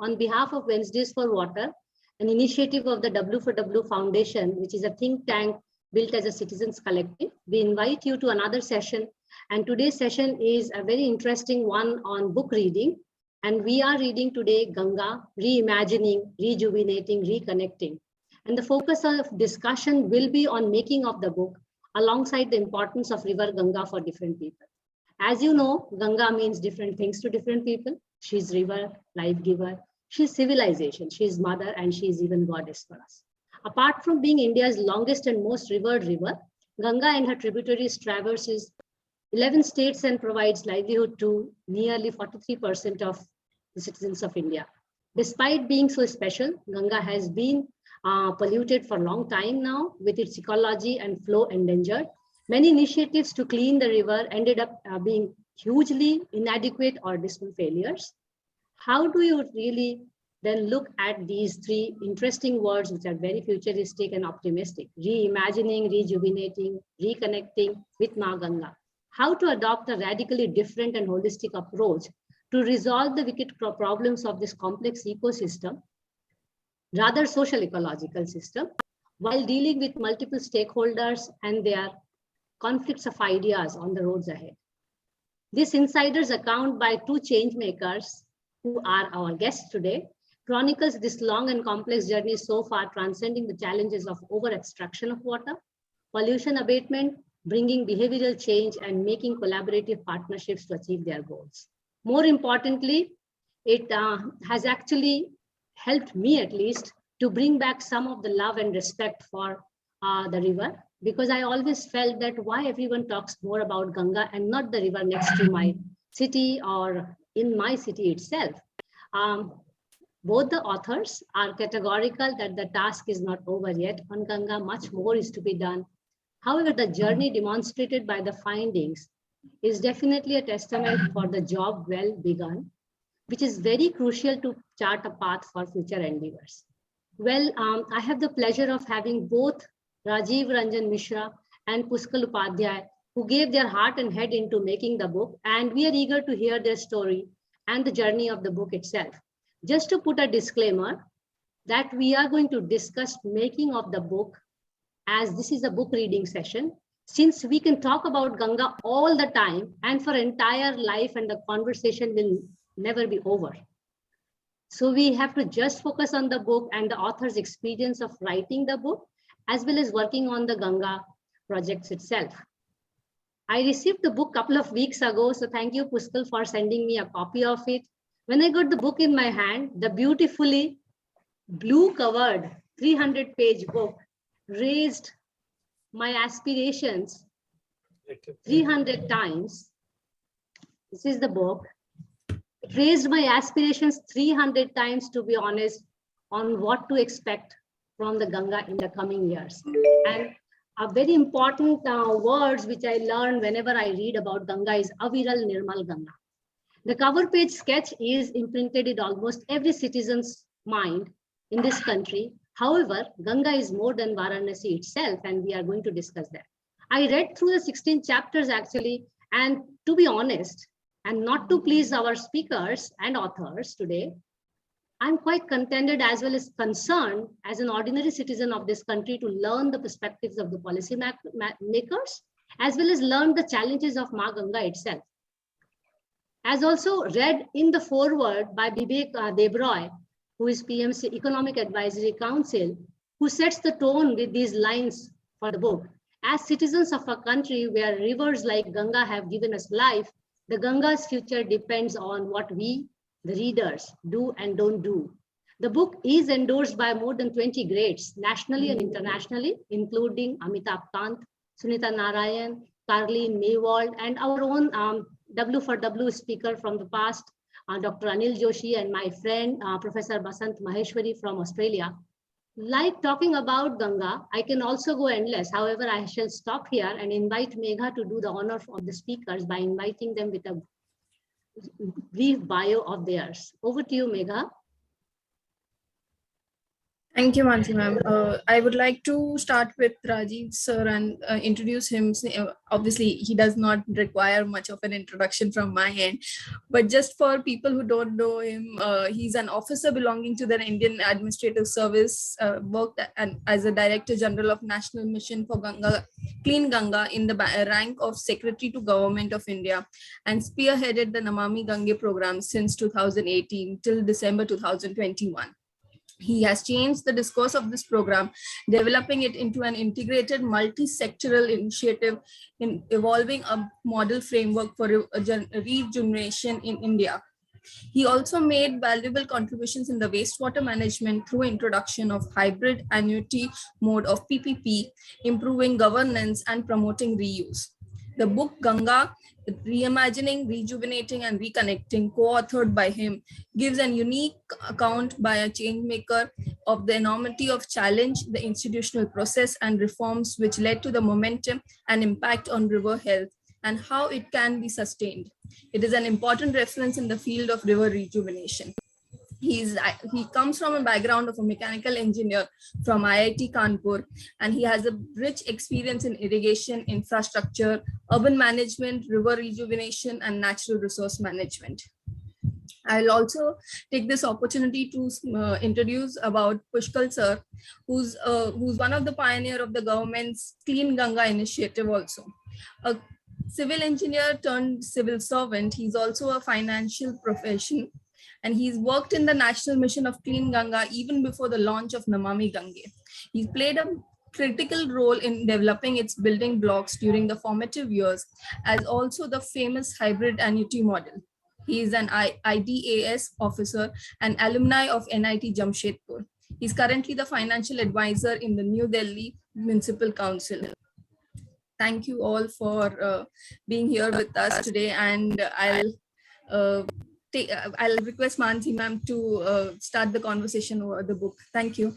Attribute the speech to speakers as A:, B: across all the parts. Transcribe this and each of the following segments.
A: on behalf of Wednesdays for Water, an initiative of the W4W Foundation, which is a think tank built as a citizens collective, we invite you to another session. And today's session is a very interesting one on book reading. And we are reading today Ganga, Reimagining, Rejuvenating, Reconnecting. And the focus of discussion will be on making of the book alongside the importance of River Ganga for different people. As you know, Ganga means different things to different people. She's river, life giver. She's civilization. She's mother, and she's even goddess for us. Apart from being India's longest and most revered river, Ganga and her tributaries traverses 11 states and provides livelihood to nearly 43% of the citizens of India. Despite being so special, Ganga has been polluted for a long time now, with its ecology and flow endangered. Many initiatives to clean the river ended up being hugely inadequate or dismal failures. How do you really then look at these three interesting words, which are very futuristic and optimistic: reimagining, rejuvenating, reconnecting with Ma Ganga? How to adopt a radically different and holistic approach to resolve the wicked problems of this complex ecosystem, rather social ecological system, while dealing with multiple stakeholders and their conflicts of ideas on the roads ahead. This insider's account by two change makers who are our guests today chronicles this long and complex journey so far, transcending the challenges of over-extraction of water, pollution abatement, bringing behavioral change, and making collaborative partnerships to achieve their goals. More importantly, it has actually helped me, at least, to bring back some of the love and respect for the river, because I always felt that why everyone talks more about Ganga and not the river next to my city or in my city itself. Both the authors are categorical that the task is not over yet on Ganga. Much more is to be done. However, the journey demonstrated by the findings is definitely a testament for the job well begun, which is very crucial to chart a path for future endeavors. Well, I have the pleasure of having both Rajiv, Ranjan, Mishra, and Puskal Upadhyay, who gave their heart and head into making the book, and we are eager to hear their story and the journey of the book itself. Just to put a disclaimer that we are going to discuss making of the book, as this is a book reading session, since we can talk about Ganga all the time and for entire life, and the conversation will never be over. So we have to just focus on the book and the author's experience of writing the book, as well as working on the Ganga projects itself. I received the book a couple of weeks ago, so thank you, Puskal, for sending me a copy of it. When I got the book in my hand, the beautifully blue-covered 300-page book raised my aspirations 300 times. This is the book. It raised my aspirations 300 times, to be honest, on what to expect from the Ganga in the coming years. And a very important words which I learned whenever I read about Ganga is Aviral Nirmal Ganga. The cover page sketch is imprinted in almost every citizen's mind in this country. However, Ganga is more than Varanasi itself, and we are going to discuss that. I read through the 16 chapters actually, and to be honest, and not to please our speakers and authors today, I'm quite contented as well as concerned as an ordinary citizen of this country to learn the perspectives of the policy makers, as well as learn the challenges of Ma Ganga itself. As also read in the foreword by Vivek Debroy, who is PMC Economic Advisory Council, who sets the tone with these lines for the book. As citizens of a country where rivers like Ganga have given us life, the Ganga's future depends on what we, the readers, do and don't do. The book is endorsed by more than 20 greats, nationally and internationally, including Amitabh Kant, Sunita Narayan, Carleen Maywald, and our own W4W speaker from the past, Dr. Anil Joshi, and my friend, Professor Basant Maheshwari from Australia. Like talking about Ganga, I can also go endless. However, I shall stop here and invite Megha to do the honor of the speakers by inviting them with a brief bio of theirs. Over to you, Megha.
B: Thank you, Mansee ma'am. I would like to start with Rajiv sir and introduce him. Obviously, he does not require much of an introduction from my end, but just for people who don't know him, he's an officer belonging to the Indian Administrative Service, worked as a Director General of National Mission for Ganga, Clean Ganga in the rank of Secretary to Government of India, and spearheaded the Namami Gange program since 2018 till December 2021. He has changed the discourse of this program, developing it into an integrated multi-sectoral initiative in evolving a model framework for rejuvenation in India. He also made valuable contributions in the wastewater management through introduction of hybrid annuity mode of PPP, improving governance and promoting reuse. The book Ganga, Reimagining, Rejuvenating and Reconnecting, co-authored by him, gives an unique account by a change maker of the enormity of challenge, the institutional process and reforms which led to the momentum and impact on river health and how it can be sustained. It is an important reference in the field of river rejuvenation. He comes from a background of a mechanical engineer from IIT Kanpur, and he has a rich experience in irrigation, infrastructure, urban management, river rejuvenation, and natural resource management. I'll also take this opportunity to introduce about Puskal sir, who's one of the pioneer of the government's Clean Ganga initiative also. A civil engineer turned civil servant, he's also a financial profession, and he's worked in the national mission of Clean Ganga even before the launch of Namami Gange. He's played a critical role in developing its building blocks during the formative years, as also the famous hybrid annuity model. He is an IDAS officer and alumni of NIT Jamshedpur. He's currently the financial advisor in the New Delhi Municipal Council. Thank you all for being here with us today, and I'll request Mansee ma'am to start the conversation over the book. Thank you.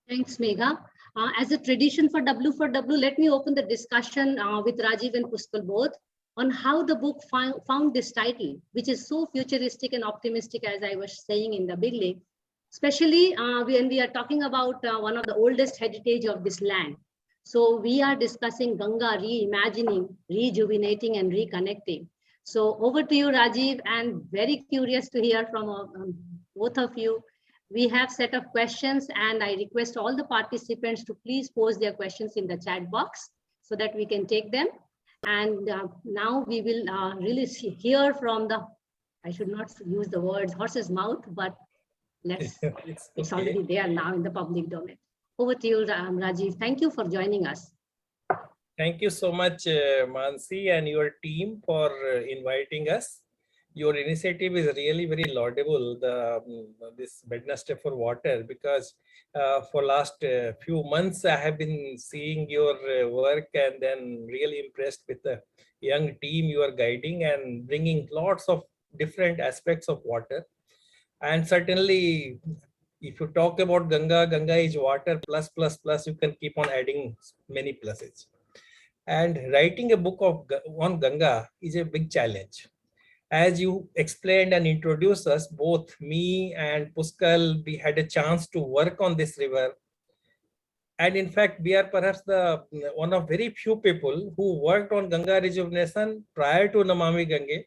A: Thanks, Megha. As a tradition for W, let me open the discussion with Rajiv and Puskal both on how the book found this title, which is so futuristic and optimistic, as I was saying in the beginning, especially when we are talking about one of the oldest heritage of this land. So we are discussing Ganga reimagining, rejuvenating, and reconnecting. So over to you, Rajiv, and very curious to hear from both of you. We have set of questions, and I request all the participants to please post their questions in the chat box so that we can take them. And now we will really hear from the, I should not use the words horse's mouth, but it's already there now in the public domain. Over to you, Rajiv. Thank you for joining us.
C: Thank you so much, Mansee and your team for inviting us. Your initiative is really very laudable, this Wednesday for Water, because for last few months I have been seeing your work and then really impressed with the young team you are guiding and bringing lots of different aspects of water. And certainly, if you talk about Ganga, Ganga is water plus, plus, plus, you can keep on adding many pluses. And writing a book on Ganga is a big challenge. As you explained and introduced us, both me and Puskal, we had a chance to work on this river. And in fact, we are perhaps one of very few people who worked on Ganga rejuvenation prior to Namami Gange.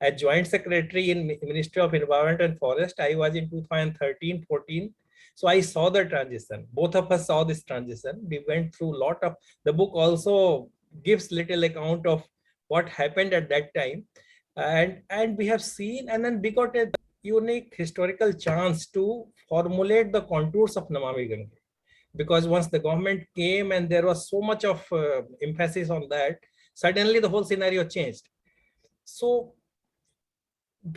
C: As Joint Secretary in Ministry of Environment and Forest, I was in 2013-14. So I saw the transition. Both of us saw this transition. We went through a lot of, the book also gives little account of what happened at that time. And we have seen, and then we got a unique historical chance to formulate the contours of Namami Gange. Because once the government came and there was so much of emphasis on that, suddenly the whole scenario changed. So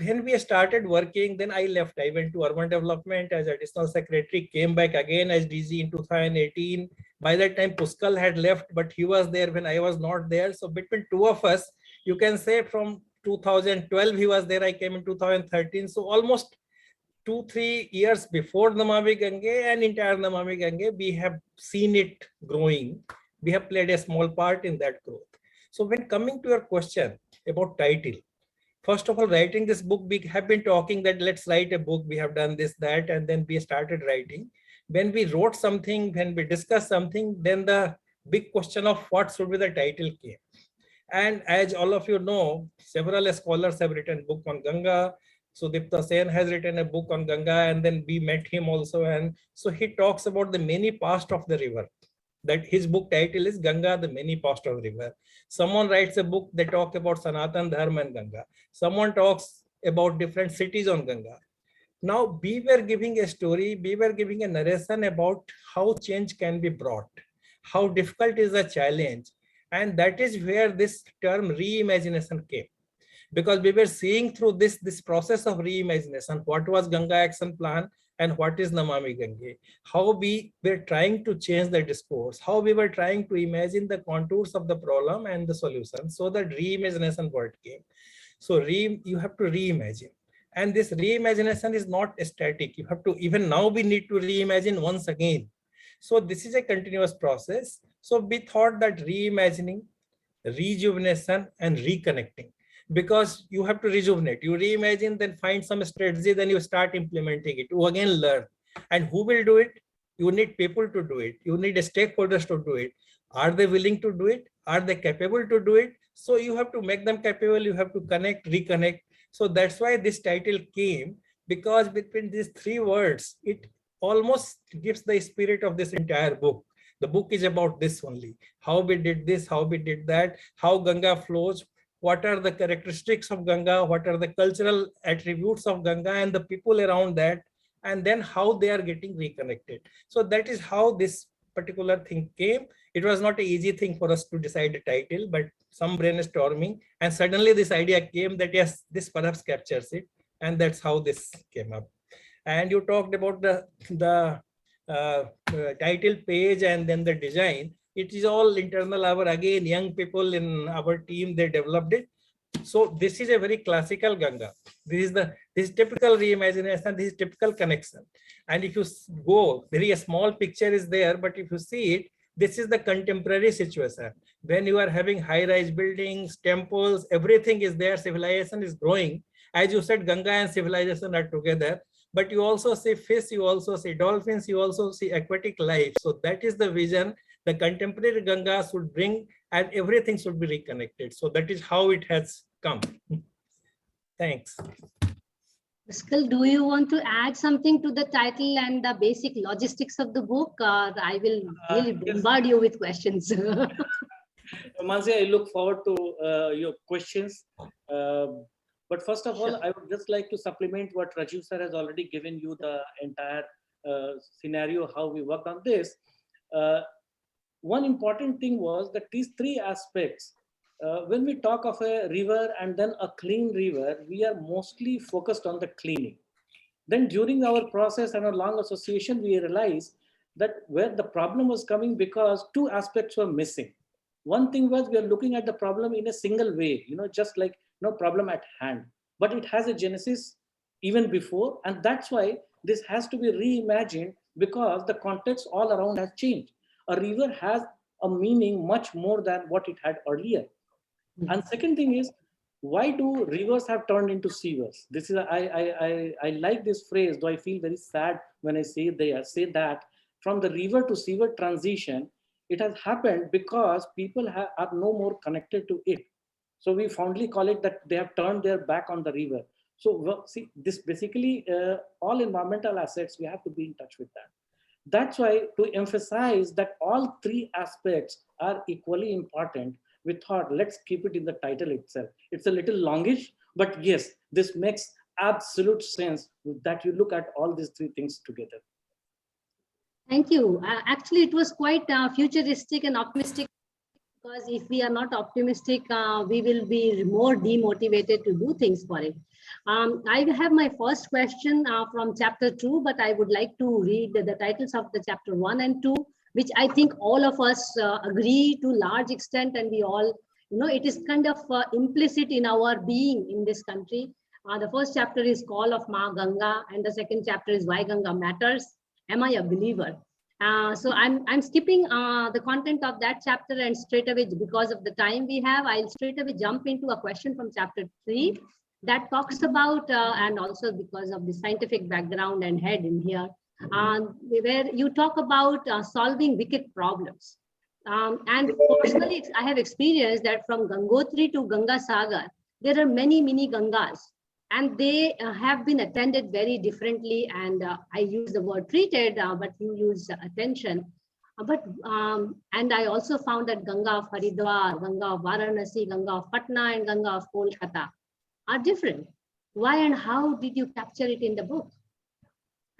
C: when we started working, then I left. I went to urban development as additional secretary, came back again as DG in 2018. By that time, Puskal had left, but he was there when I was not there. So between two of us, you can say from 2012, he was there, I came in 2013. So almost 2-3 years before Namami Gange and entire Namami Gange, we have seen it growing. We have played a small part in that growth. So when coming to your question about title, First of all, writing this book, we have been talking that let's write a book. We have done this, that, and then we started writing. When we wrote something, when we discussed something, then the big question of what should be the title came. And as all of you know, several scholars have written book on Ganga. Sudipta Sen has written a book on Ganga, and then we met him also. And so he talks about the many past of the river. That his book title is Ganga, the many past of the river. Someone writes a book, they talk about Sanatan Dharma and Ganga. Someone talks about different cities on Ganga. Now we were giving a story, we were giving a narration about how change can be brought, how difficult is the challenge. And that is where this term reimagination came. Because we were seeing through this process of reimagination, what was Ganga Action Plan and what is Namami Gange, how we were trying to change the discourse, how we were trying to imagine the contours of the problem and the solution. So that reimagination word came. So you have to reimagine. And this reimagination is not static. You have to, even now we need to reimagine once again. So this is a continuous process. So we thought that reimagining, rejuvenation, and reconnecting, because you have to rejuvenate, you reimagine, then find some strategy, then you start implementing it, you again learn. And who will do it? You need people to do it, you need stakeholders to do it. Are they willing to do it? Are they capable to do it? So you have to make them capable, you have to connect, reconnect. So that's why this title came, because between these three words, it almost gives the spirit of this entire book. The book is about this only, how we did this, how we did that, how Ganga flows, what are the characteristics of Ganga, what are the cultural attributes of Ganga and the people around that, and then how they are getting reconnected. So that is how this particular thing came. It was not an easy thing for us to decide a title, but some brainstorming, and suddenly this idea came that yes, this perhaps captures it, and that's how this came up. And you talked about the title page and then the design. It is all internal. Our again young people in our team, they developed it. So this is a very classical Ganga. This is typical reimagination. This is typical connection. And if you go, very a small picture is there, but if you see it, this is the contemporary situation. When you are having high-rise buildings, temples, everything is there. Civilization is growing. As you said, Ganga and civilization are together. But you also see fish, you also see dolphins, you also see aquatic life. So that is the vision the contemporary Ganga should bring, and everything should be reconnected. So that is how it has come. Thanks.
A: Puskal, do you want to add something to the title and the basic logistics of the book? I will really bombard you with questions.
D: Mansee, I look forward to your questions. But first of all, I would just like to supplement what Rajiv sir has already given you the entire scenario, how we worked on this. One important thing was that these three aspects, when we talk of a river and then a clean river, we are mostly focused on the cleaning. Then during our process and our long association, we realized that where the problem was coming, because two aspects were missing. One thing was we are looking at the problem in a single way, just like no problem at hand, but it has a genesis even before. And that's why this has to be reimagined, because the context all around has changed. A river has a meaning much more than what it had earlier. And second thing is, why do rivers have turned into sewers? This is I like this phrase, though I feel very sad when I say that from the river to sewer transition, it has happened because people are no more connected to it. So we fondly call it that they have turned their back on the river. So see, this basically all environmental assets, we have to be in touch with that. That's why, to emphasize that all three aspects are equally important, we thought, let's keep it in the title itself. It's a little longish, but yes, this makes absolute sense that you look at all these three things together.
A: Thank you. Actually, it was quite futuristic and optimistic, because if we are not optimistic, we will be more demotivated to do things for it. I have my first question from chapter 2, but I would like to read the titles of the chapter 1 and 2, which I think all of us agree to large extent, and we all, it is kind of implicit in our being in this country. The first chapter is Call of Ma Ganga, and the second chapter is Why Ganga Matters. Am I a believer? So I'm skipping the content of that chapter, and straight away, because of the time we have, I'll straight away jump into a question from chapter 3. that talks about, and also because of the scientific background and head in here, where you talk about solving wicked problems. And personally, I have experienced that from Gangotri to Ganga Sagar, there are many mini Gangas, and they have been attended very differently. And I use the word treated, but you use attention. And I also found that Ganga of Haridwar, Ganga of Varanasi, Ganga of Patna, and Ganga of Kolkata are different. Why and how did you capture it in the book?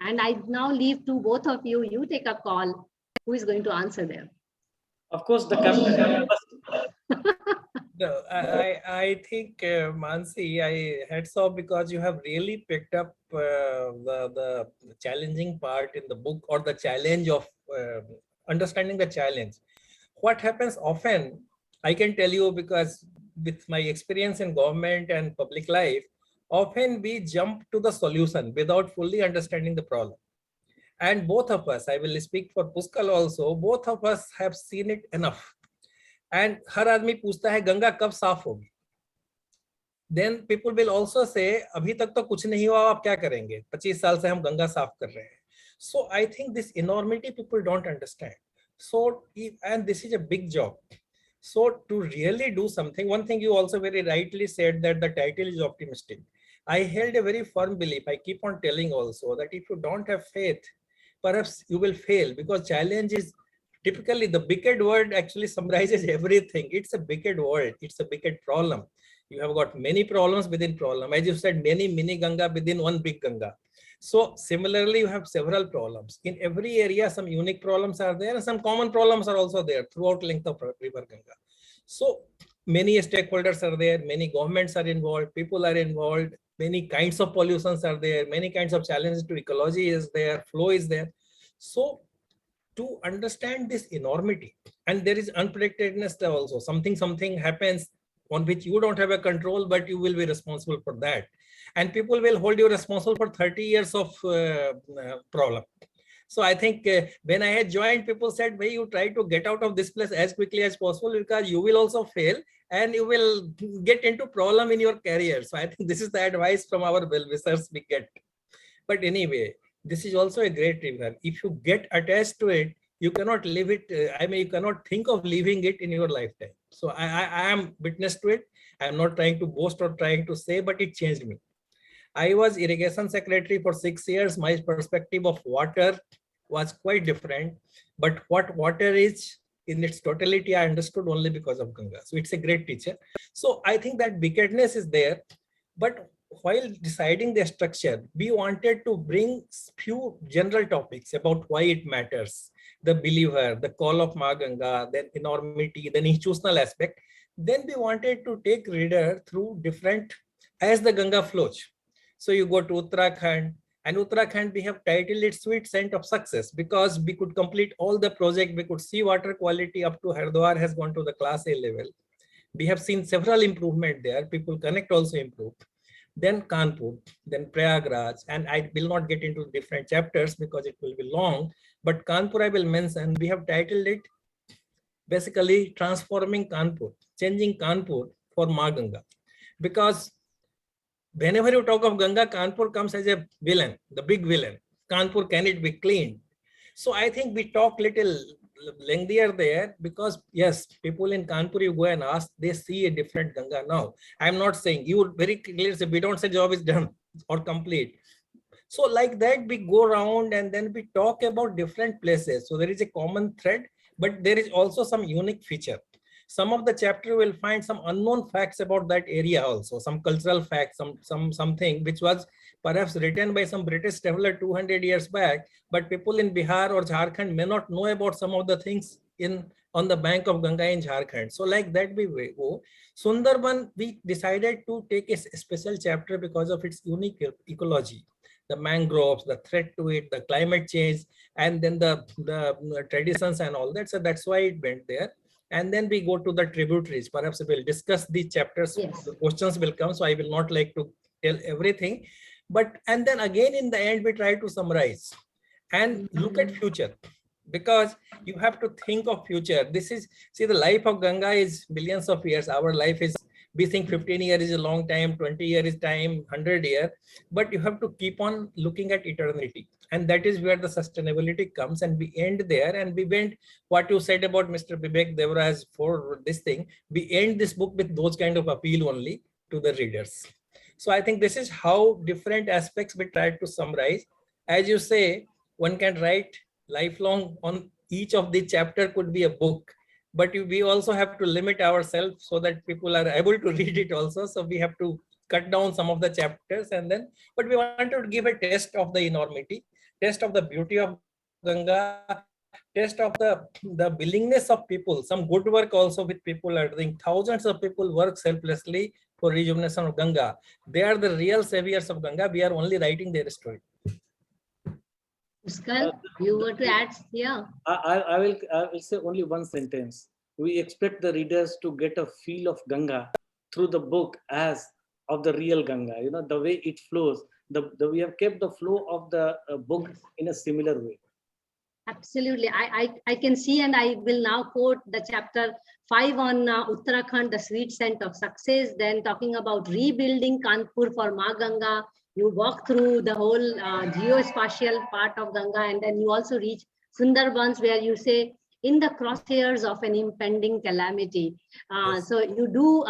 A: And I now leave to both of you. You take a call. Who is going to answer them?
D: Of course, the captain.
C: No, I think, Mansee, I hats off because you have really picked up the challenging part in the book, or the challenge of understanding the challenge. What happens often, I can tell you, because with my experience in government and public life, often we jump to the solution without fully understanding the problem. And both of us, I will speak for Puskal also, both of us have seen it enough. And हर आदमी पूछता है गंगा कब साफ होगी. Then people will also say अभी तक तो कुछ नहीं हुआ, आप क्या करेंगे, 25 साल से हम गंगा साफ कर रहे हैं. So I think this enormity people don't understand. So, and this is a big job. So to really do something, one thing you also very rightly said that the title is optimistic. I held a very firm belief. I keep on telling also that if you don't have faith, perhaps you will fail, because challenge is typically the wicked word actually summarizes everything. It's a wicked word. It's a wicked problem. You have got many problems within problem. As you said, many mini Ganga within one big Ganga. So similarly, you have several problems. In every area, some unique problems are there and some common problems are also there throughout length of river Ganga. So many stakeholders are there, many governments are involved, people are involved, many kinds of pollutions are there, many kinds of challenges to ecology is there, flow is there. So to understand this enormity, and there is unpredictedness also, something happens on which you don't have a control, but you will be responsible for that. And people will hold you responsible for 30 years of problem. So I think when I had joined, people said, "Hey, you try to get out of this place as quickly as possible, because you will also fail and you will get into problem in your career." So I think this is the advice from our well-wishers we get. But anyway, this is also a great river. If you get attached to it, you cannot leave it. You cannot think of leaving it in your lifetime. So I am witness to it. I am not trying to boast or trying to say, but it changed me. I was irrigation secretary for 6 years. My perspective of water was quite different. But what water is in its totality, I understood only because of Ganga. So it's a great teacher. So I think that wickedness is there. But while deciding the structure, we wanted to bring few general topics about why it matters. The believer, the call of Ma Ganga, then enormity, then institutional aspect. Then we wanted to take reader through different, as the Ganga flows. So you go to Uttarakhand, and Uttarakhand we have titled it Sweet Scent of Success, because we could complete all the project. We could see water quality up to Haridwar has gone to the class A level. We have seen several improvement there. People connect also improved. Then Kanpur, then Prayagraj, and I will not get into different chapters because it will be long, but Kanpur I will mention. We have titled it basically Transforming Kanpur, Changing Kanpur for Ma Ganga, because whenever you talk of Ganga, Kanpur comes as a villain, the big villain. Kanpur, can it be cleaned? So I think we talk little lengthier there, because yes, people in Kanpur, you go and ask, they see a different Ganga now. I'm not saying, you would very clearly say, we don't say job is done or complete. So like that, we go around and then we talk about different places. So there is a common thread, but there is also some unique feature. Some of the chapter will find some unknown facts about that area also, some cultural facts, something which was perhaps written by some British traveler 200 years back, but people in Bihar or Jharkhand may not know about some of the things on the bank of Ganga in Jharkhand. So like that we go. Sundarban, we decided to take a special chapter because of its unique ecology, the mangroves, the threat to it, the climate change, and then the traditions and all that. So that's why it went there. And then we go to the tributaries. Perhaps we'll discuss these chapters.
A: Yes.
C: The questions will come, so I will not like to tell everything. And then again, in the end, we try to summarize and look at future, because you have to think of future. This is, see, the life of Ganga is billions of years. Our life is We think 15 years is a long time, 20 years is time, 100 years, but you have to keep on looking at eternity. And that is where the sustainability comes, and we end there. And we went, what you said about Mr. Vivek Devaraj for this thing, we end this book with those kind of appeal only to the readers. So I think this is how different aspects we tried to summarize. As you say, one can write lifelong on each of the chapter, could be a book, but we also have to limit ourselves so that people are able to read it also. So we have to cut down some of the chapters, and then, but we wanted to give a taste of the enormity, taste of the beauty of Ganga, taste of the willingness of people, some good work also with people are doing. Thousands of people work selflessly for rejuvenation of Ganga. They are the real saviors of Ganga. We are only writing their story.
A: Puskal, you were to add here.
D: I will say only one sentence. We expect the readers to get a feel of Ganga through the book as of the real Ganga. You know, the way it flows. We have kept the flow of the book in a similar way.
A: Absolutely. I can see, and I will now quote the chapter 5 on Uttarakhand, the sweet scent of success, then talking about rebuilding Kanpur for Ma Ganga. You walk through the whole geospatial part of Ganga, and then you also reach Sundarbans, where you say, in the crosshairs of an impending calamity.
C: Yes.
A: So you do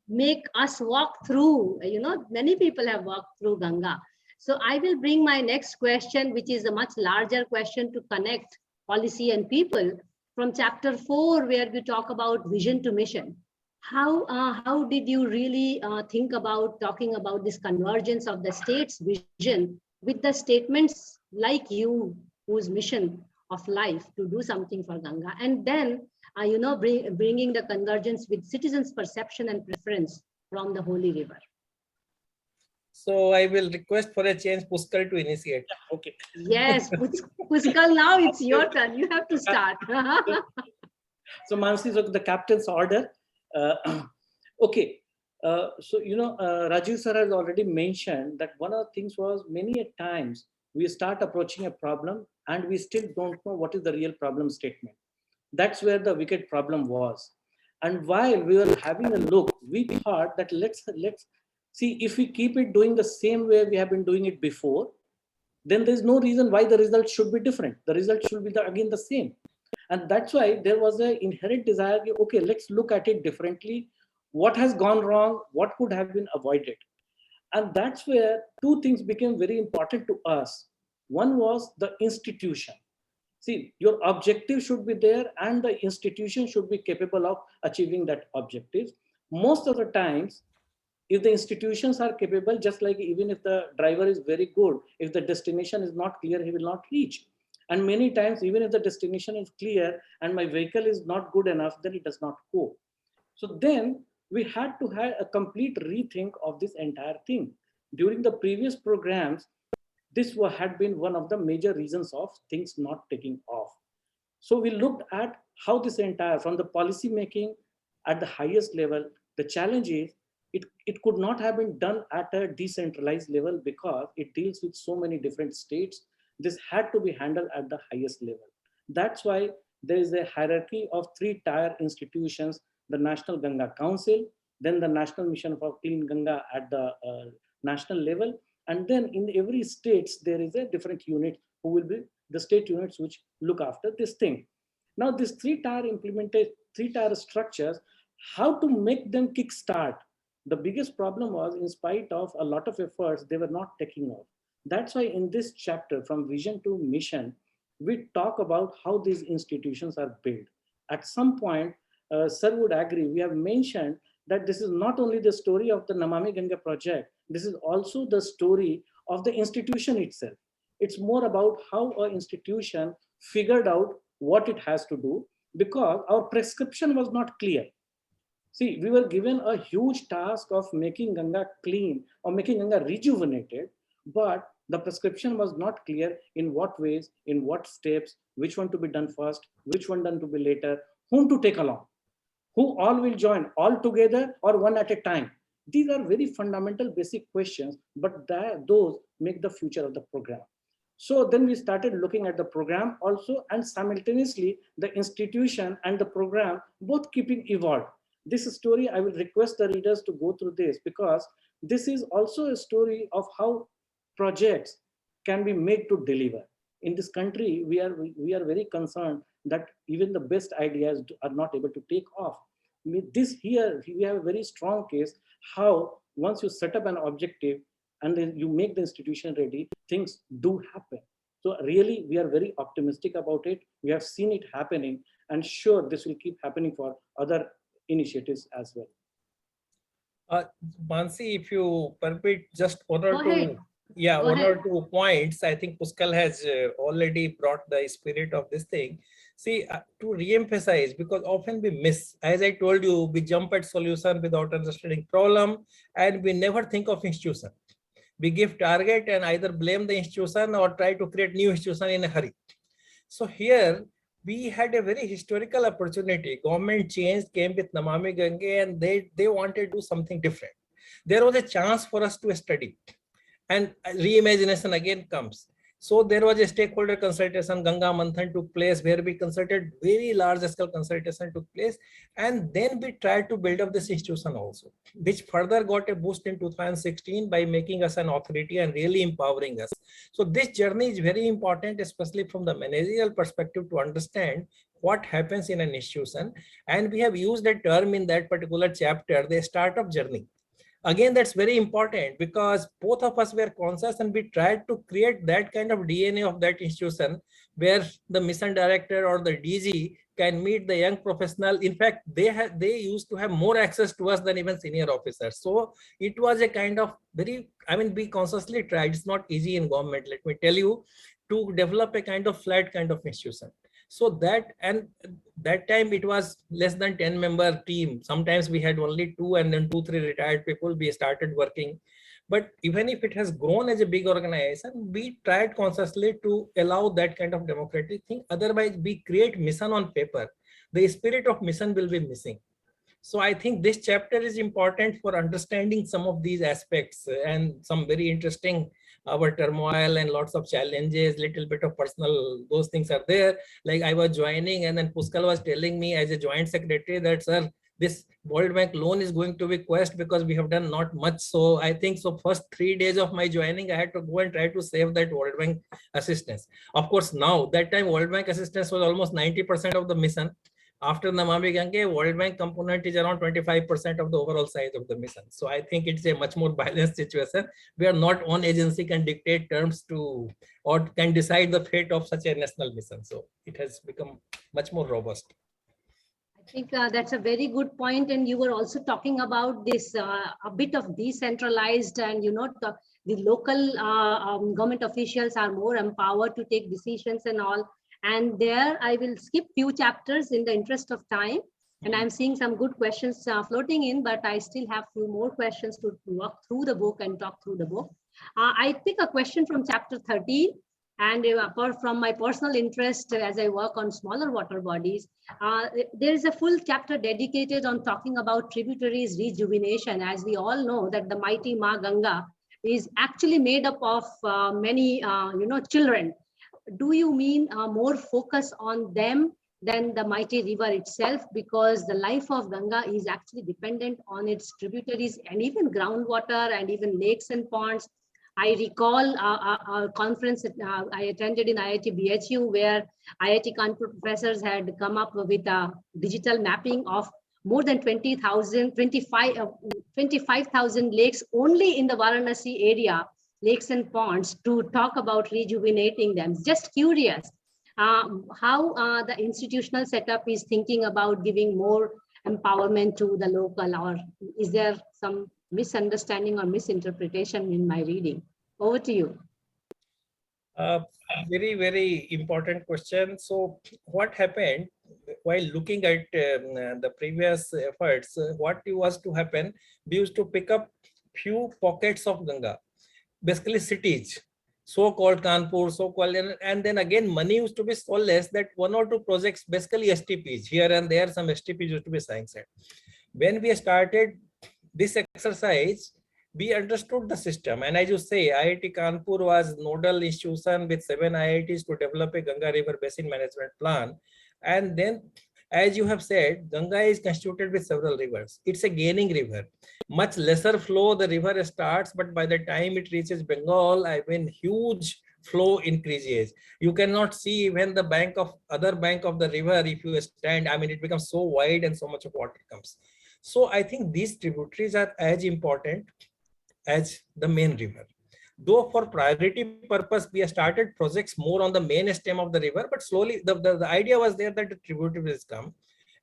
A: make us walk through, you know, many people have walked through Ganga. So I will bring my next question, which is a much larger question to connect policy and people, from chapter 4, where we talk about vision to mission. How did you really think about talking about this convergence of the state's vision with the statements like you, whose mission of life to do something for Ganga, and then you know, bringing the convergence with citizens' perception and preference from the holy river?
C: So I will request for a change Puskal to initiate.
D: Okay.
A: Yes, Puskal, now it's your turn. You have to start.
D: So Mansee, so the captain's order. Okay. So, you know, Rajiv sir has already mentioned that one of the things was, many a times we start approaching a problem and we still don't know what is the real problem statement. That's where the wicked problem was. And while we were having a look, we thought that let's see if we keep it doing the same way we have been doing it before, then there's no reason why the result should be different. The result should be again the same. And that's why there was an inherent desire, okay, let's look at it differently. What has gone wrong? What could have been avoided? And that's where two things became very important to us. One was the institution. See, your objective should be there and the institution should be capable of achieving that objective. Most of the times, if the institutions are capable, just like even if the driver is very good, if the destination is not clear, he will not reach. And many times, even if the destination is clear and my vehicle is not good enough, then it does not go. So then we had to have a complete rethink of this entire thing. During the previous programs, this had been one of the major reasons of things not taking off. So we looked at how this entire, from the policy making at the highest level, the challenge is it could not have been done at a decentralized level because it deals with so many different states. This had to be handled at the highest level. That's why there is a hierarchy of 3-tier institutions: the National Ganga Council, then the National Mission for Clean Ganga at the national level, and then in every state there is a different unit who will be the state units which look after this thing. Now this 3-tier implementation, 3-tier structures, how to make them kickstart? The biggest problem was, in spite of a lot of efforts, they were not taking off. That's why in this chapter, from vision to mission, we talk about how these institutions are built. At some point, sir would agree, we have mentioned that this is not only the story of the Namami Ganga project, this is also the story of the institution itself. It's more about how an institution figured out what it has to do, because our prescription was not clear. See, we were given a huge task of making Ganga clean or making Ganga rejuvenated, but the prescription was not clear in what ways, in what steps, which one to be done first, which one done to be later, whom to take along, who all will join, all together or one at a time. These are very fundamental basic questions, but those make the future of the program. So then we started looking at the program also, and simultaneously the institution and the program both keeping evolved. This story, I will request the readers to go through this, because this is also a story of how projects can be made to deliver. In this country, we are very concerned that even the best ideas are not able to take off. This here, we have a very strong case how once you set up an objective and then you make the institution ready, things do happen. So really, we are very optimistic about it. We have seen it happening, and sure, this will keep happening for other initiatives as well.
C: Mansee, if you permit just one or
A: Go
C: two,
A: ahead.
C: yeah,
A: Go
C: one
A: ahead.
C: or two points. I think Puskal has already brought the spirit of this thing. See, to re-emphasize, because often we miss, as I told you, we jump at solution without understanding problem, and we never think of institution. We give target and either blame the institution or try to create new institution in a hurry. So here we had a very historical opportunity. Government change came with Namami Gange, and they wanted to do something different. There was a chance for us to study, and reimagination again comes. So there was a stakeholder consultation, Ganga Manthan took place, where we consulted, very large scale consultation took place. And then we tried to build up this institution also, which further got a boost in 2016 by making us an authority and really empowering us. So this journey is very important, especially from the managerial perspective, to understand what happens in an institution. And we have used a term in that particular chapter, the startup journey. Again, that's very important, because both of us were conscious and we tried to create that kind of DNA of that institution, where the mission director or the DG can meet the young professional. In fact, they used to have more access to us than even senior officers. So it was a kind of very, I mean, we consciously tried. It's not easy in government, let me tell you, to develop a kind of flat kind of institution. So that, and that time it was less than 10-member team. Sometimes we had only 2, and then 2-3 retired people. We started working. But even if it has grown as a big organization, we tried consciously to allow that kind of democratic thing. Otherwise, we create mission on paper. The spirit of mission will be missing. So I think this chapter is important for understanding some of these aspects, and some very interesting, our turmoil and lots of challenges, little bit of personal, those things are there. Like I was joining, and then Puskal was telling me as a joint secretary that, sir, this World Bank loan is going to be quest because we have done not much. So I think so first 3 days of my joining, I had to go and try to save that World Bank assistance. Of course, now that time World Bank assistance was almost 90% of the mission. After Namami Gange, World Bank component is around 25% of the overall size of the mission. So I think it's a much more balanced situation where not one agency can dictate terms to, or can decide the fate of such a national mission. So it has become much more robust.
A: I think that's a very good point. And you were also talking about this a bit of decentralized, and the local government officials are more empowered to take decisions and all. And there I will skip few chapters in the interest of time. And I'm seeing some good questions floating in, but I still have few more questions to walk through the book and talk through the book. I pick a question from chapter 13. And apart from my personal interest as I work on smaller water bodies, there is a full chapter dedicated on talking about tributaries rejuvenation. As we all know that the mighty Ma Ganga is actually made up of many, children. Do you mean more focus on them than the mighty river itself? Because the life of Ganga is actually dependent on its tributaries and even groundwater and even lakes and ponds. I recall a conference I attended in IIT BHU, where IIT Kanpur professors had come up with a digital mapping of more than 25,000 lakes only in the Varanasi area, lakes and ponds, to talk about rejuvenating them. Just curious how the institutional setup is thinking about giving more empowerment to the local, or is there some misunderstanding or misinterpretation in my reading? Over to you.
C: Very, very important question. So what happened while looking at the previous efforts, what was to happen, we used to pick up few pockets of Ganga, basically cities, so-called Kanpur, so-called, and then again money used to be so less that 1 or 2 projects, basically STPs, here and there some STPs used to be sanctioned. When we started this exercise, we understood the system, and as you say, IIT Kanpur was nodal institution with 7 IITs to develop a Ganga River Basin Management Plan. And then As you have said, Ganga is constituted with several rivers. It's a gaining river. Much lesser flow the river starts, but by the time it reaches Bengal, I mean, huge flow increases. You cannot see even the other bank of the river if you stand. I mean, it becomes so wide and so much of water comes. So I think these tributaries are as important as the main river. Though for priority purpose, we have started projects more on the main stem of the river, but slowly the idea was there that the tributaries come.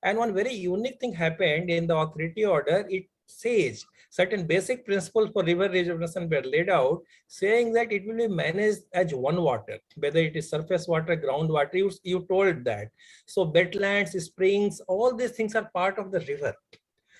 C: And one very unique thing happened in the authority order. It says certain basic principles for river rejuvenation were laid out, saying that it will be managed as one water, whether it is surface water, groundwater, you told that. So wetlands, springs, all these things are part of the river.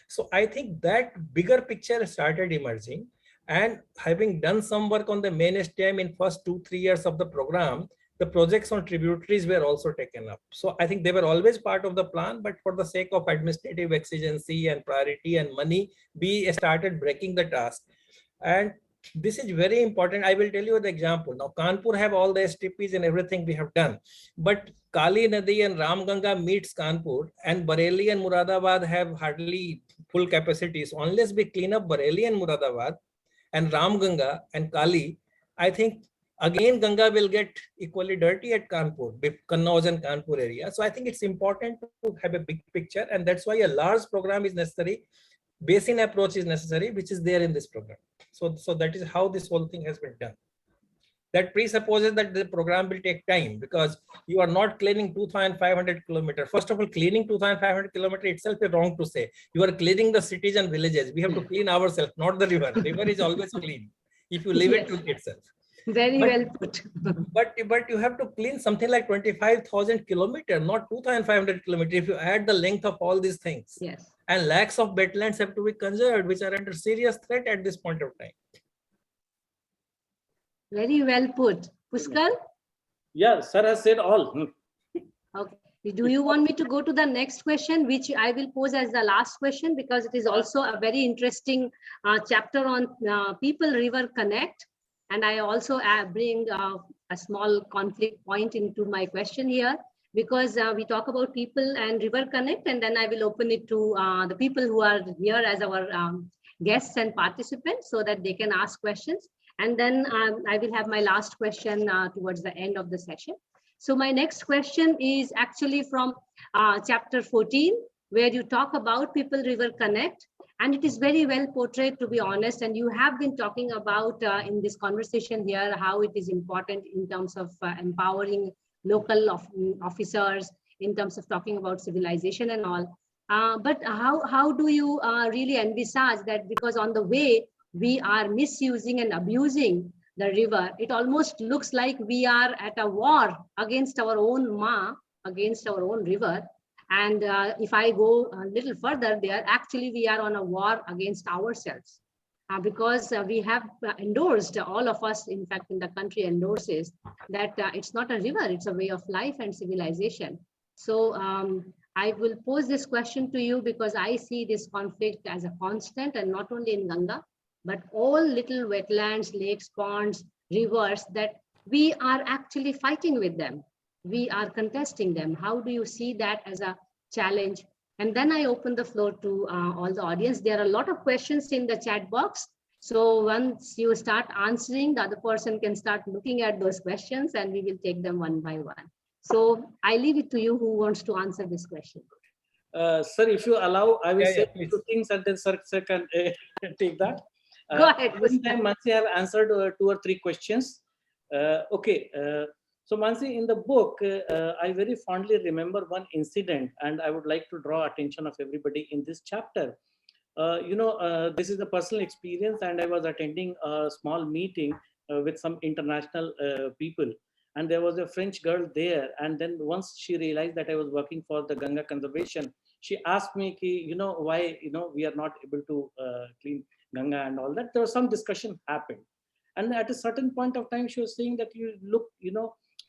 C: So I think that bigger picture started emerging, and having done some work on the main stem in first 2-3 years of the program, the projects on tributaries were also taken up. So I think they were always part of the plan, but for the sake of administrative exigency and priority and money, we started breaking the task. And this is very important. I will tell you the example. Now, Kanpur have all the STPs and everything we have done, but Kali Nadi and Ramganga meets Kanpur, and Bareilly and Muradabad have hardly full capacity. So unless we clean up Bareilly and Muradabad and Ramganga and Kali, I think again Ganga will get equally dirty at Kanpur, Kannauj and Kanpur area. So I think it's important to have a big picture, and that's why a large program is necessary. Basin approach is necessary, which is there in this program. So that is how this whole thing has been done. That presupposes that the program will take time, because you are not cleaning 2,500 kilometers. First of all, cleaning 2,500 kilometers itself is wrong to say. You are cleaning the cities and villages. We have to clean ourselves, not the river. River is always clean if you leave it to itself.
A: Very well put.
C: But you have to clean something like 25,000 kilometers, not 2,500 kilometers. If you add the length of all these things,
A: Yes.
C: And lakhs of wetlands have to be conserved, which are under serious threat at this point of time.
A: Very well put. Puskal?
D: Yeah, sir has said all.
A: Okay. Do you want me to go to the next question, which I will pose as the last question, because it is also a very interesting chapter on people river connect. And I also bring a small conflict point into my question here, because we talk about people and river connect, and then I will open it to the people who are here as our guests and participants so that they can ask questions. And then I will have my last question towards the end of the session. So my next question is actually from chapter 14, where you talk about people river connect. And it is very well portrayed, to be honest. And you have been talking about in this conversation here, how it is important in terms of empowering local officers, in terms of talking about civilization and all. But how do you really envisage that? Because on the way, we are misusing and abusing the river. It almost looks like we are at a war against our own against our own river. And if I go a little further there, actually we are on a war against ourselves, because we have endorsed, all of us, in fact, in the country endorses that it's not a river, it's a way of life and civilization. So I will pose this question to you, because I see this conflict as a constant, and not only in Ganga, but all little wetlands, lakes, ponds, rivers, that we are actually fighting with them. We are contesting them. How do you see that as a challenge? And then I open the floor to all the audience. There are a lot of questions in the chat box. So once you start answering, the other person can start looking at those questions, and we will take them one by one. So I leave it to you, who wants to answer this question.
D: Sir, if you allow, I will say two things, and then sir can take that.
A: Go ahead.
D: This time, Mansee have answered 2 or 3 questions. Okay. So Mansee, in the book, I very fondly remember one incident, and I would like to draw attention of everybody in this chapter. This is a personal experience, and I was attending a small meeting with some international people, and there was a French girl there. And then once she realized that I was working for the Ganga conservation, she asked me, why we are not able to clean Ganga and all that. There was some discussion happened, and at a certain point of time, she was saying that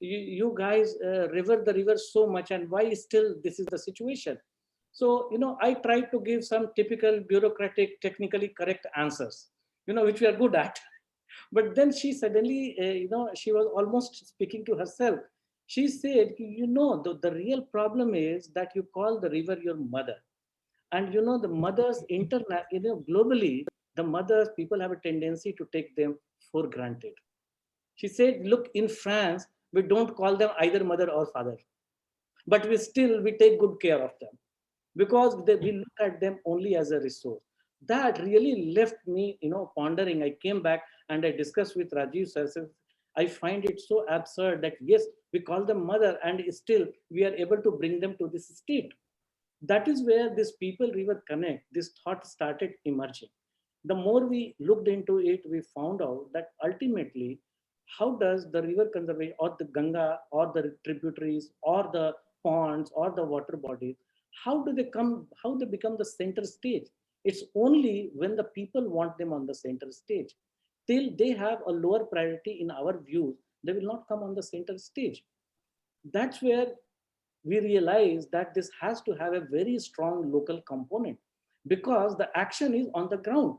D: you guys river the river so much, and why still this is the situation? So I tried to give some typical bureaucratic, technically correct answers, which we are good at. But then she suddenly, she was almost speaking to herself. She said, the real problem is that you call the river your mother. And the mothers, globally, the mothers, people have a tendency to take them for granted. She said, look, in France, we don't call them either mother or father, but we take good care of them because we look at them only as a resource. That really left me, pondering. I came back and I discussed with Rajiv sir. I find it so absurd that yes, we call them mother and still we are able to bring them to this state. That is where this people river connect, this thought started emerging. The more we looked into it, we found out that ultimately, how does the river conservation or the Ganga or the tributaries or the ponds or the water bodies, how they become the center stage? It's only when the people want them on the center stage. Till they have a lower priority in our views, they will not come on the center stage. That's where we realize that this has to have a very strong local component because the action is on the ground.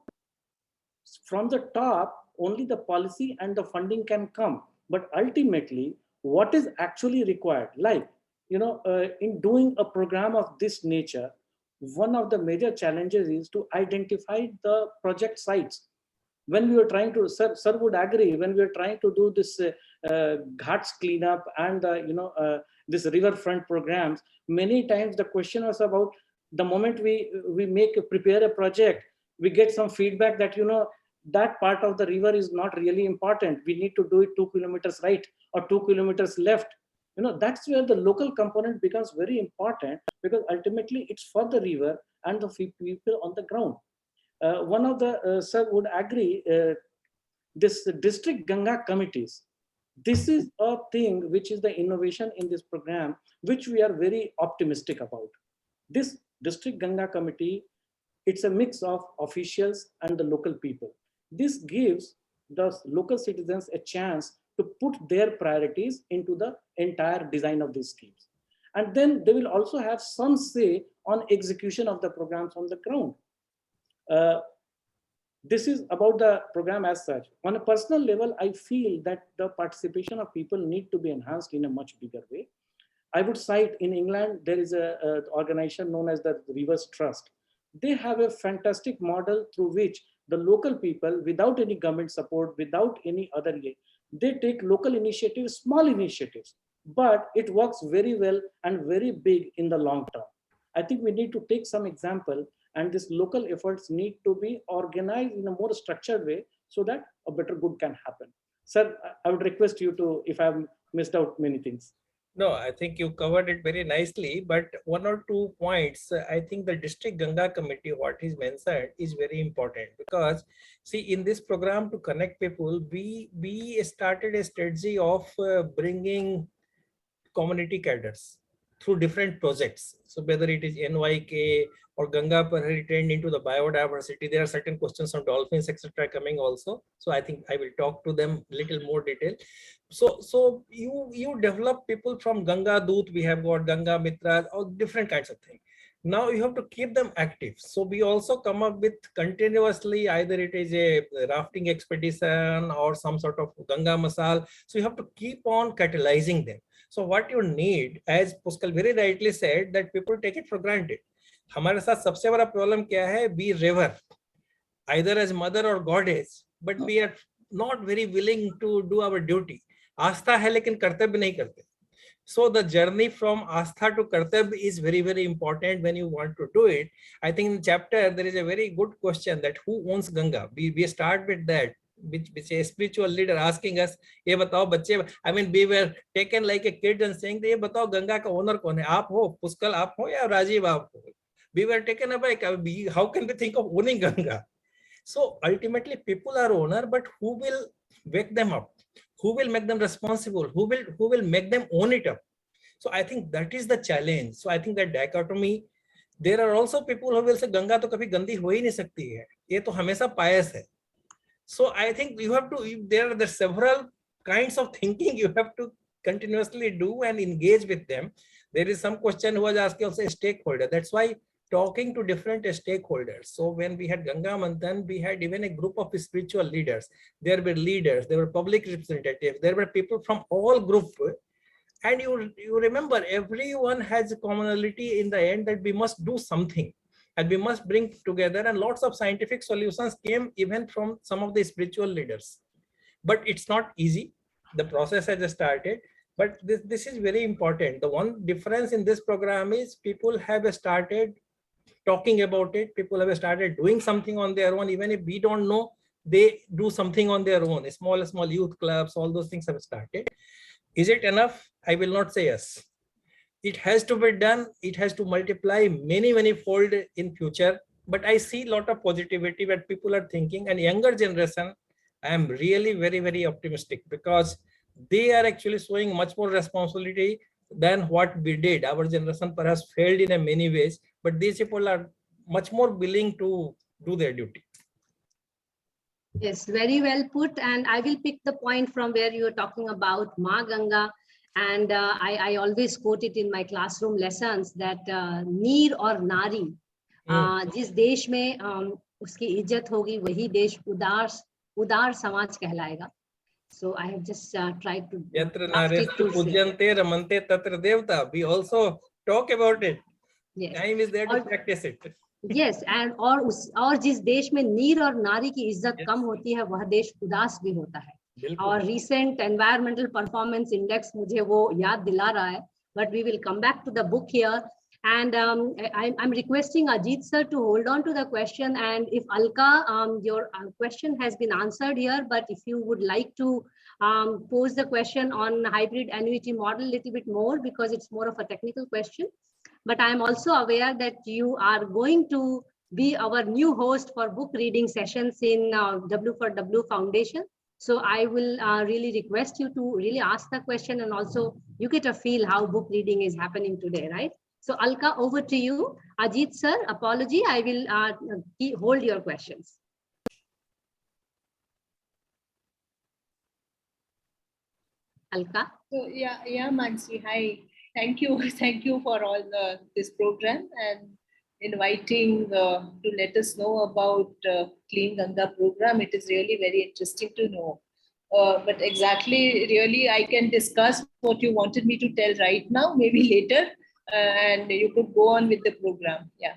D: From the top, only the policy and the funding can come. But ultimately, what is actually required, like, in doing a program of this nature, one of the major challenges is to identify the project sites. When we were trying to, sir would agree, when we were trying to do this ghats cleanup and, this riverfront programs, many times the question was about the moment we prepare a project, we get some feedback that, that part of the river is not really important. We need to do it 2 kilometers right or 2 kilometers left. That's where the local component becomes very important because ultimately it's for the river and the people on the ground. One of the, sir would agree, this district Ganga committees. This is a thing which is the innovation in this program, which we are very optimistic about. This district Ganga committee, it's a mix of officials and the local people. This gives the local citizens a chance to put their priorities into the entire design of these schemes. And then they will also have some say on execution of the programs on the ground. This is about the program as such. On a personal level, I feel that the participation of people need to be enhanced in a much bigger way. I would cite in England, there is an organization known as the Rivers Trust. They have a fantastic model through which the local people, without any government support, without any other way, they take local initiatives, small initiatives, but it works very well and very big in the long term. I think we need to take some example, and these local efforts need to be organized in a more structured way so that a better good can happen. Sir, I would request you to, if I've missed out many things.
C: No, I think you covered it very nicely, but one or two points, I think the district Ganga committee, what is mentioned is very important because see, in this program to connect people, we started a strategy of bringing community cadres through different projects. So whether it is NYK or Ganga Prahari trend into the biodiversity, there are certain questions on dolphins, etc. coming also. So I think I will talk to them little more detail. So you develop people from Ganga Doot, we have got Ganga Mitra, or different kinds of things. Now you have to keep them active. So we also come up with continuously, either it is a rafting expedition or some sort of Ganga Masal. So you have to keep on catalyzing them. So what you need, as Puskal very rightly said, that people take it for granted. हमारे साथ सबसे बड़ा problem क्या है? We revere either as mother or goddess, but we are not very willing to do our duty. आस्था है लेकिन कर्तव्य नहीं करते. So the journey from Astha to Kartabya is very, very important when you want to do it. I think in the chapter, there is a very good question that who owns Ganga? We start with that, which a spiritual leader asking us, ye batao bacche, I mean, we were taken like a kid and saying, ye batao Ganga ka owner kaun hai? Aap ho, Puskal aap ho ya Rajiv aap ho? We were taken aback. How can we think of owning Ganga? So ultimately people are owner, but who will wake them up? Who will make them responsible? Who will make them own it up? So I think that is the challenge. So I think that dichotomy, there are also people who will say Ganga to kabhi gandi ho hi nahi sakti hai. Ye to hamesha pious hai. So I think you have to, there are the several kinds of thinking you have to continuously do and engage with them. There is some question who was asking also a stakeholder. That's why talking to different stakeholders. So when we had Ganga Manthan, we had even a group of spiritual leaders. There were leaders, there were public representatives, there were people from all groups. And you remember, everyone has a commonality in the end that we must do something and we must bring together, and lots of scientific solutions came even from some of the spiritual leaders. But it's not easy. The process has started, but this is very important. The one difference in this program is people have started talking about it. People have started doing something on their own. Even if we don't know, they do something on their own. Small youth clubs, all those things have started. Is it enough? I will not say yes. It has to be done. It has to multiply many fold in future. But I see a lot of positivity where people are thinking, and younger generation, I am really very optimistic, because they are actually showing much more responsibility than what we did. Our generation perhaps failed in a many ways, but these people are much more willing to do their duty.
A: Yes, very well put. And I will pick the point from where you were talking about Ma Ganga. And I always quote it in my classroom lessons that नीर और नारी जिस देश में उसकी इज्जत होगी वही देश उदार समाज कहलाएगा. So I have just tried to.
C: Yatra narestu pujyante ramante tatra devta. We also talk about it. Yes. Time is there to practice it.
A: Yes, and और जिस देश में नीर और नारी की इज्जत कम होती है वह देश उदास भी होता है. और recent environmental performance index मुझे वो याद दिला रहा है. But we will come back to the book here. And I'm requesting Ajit sir to hold on to the question. And if Alka, your question has been answered here, but if you would like to pose the question on hybrid annuity model a little bit more, because it's more of a technical question. But I am also aware that you are going to be our new host for book reading sessions in W4W Foundation. So I will really request you to really ask the question, and also you get a feel how book reading is happening today, right? So Alka, over to you. Ajit sir, apology, I will hold your questions. Alka?
E: So yeah, Mansee, hi. Thank you for all this program and inviting to let us know about Clean Ganga program. It is really very interesting to know. But exactly, really, I can discuss what you wanted me to tell right now, maybe later, and you could go on with the program. Yeah,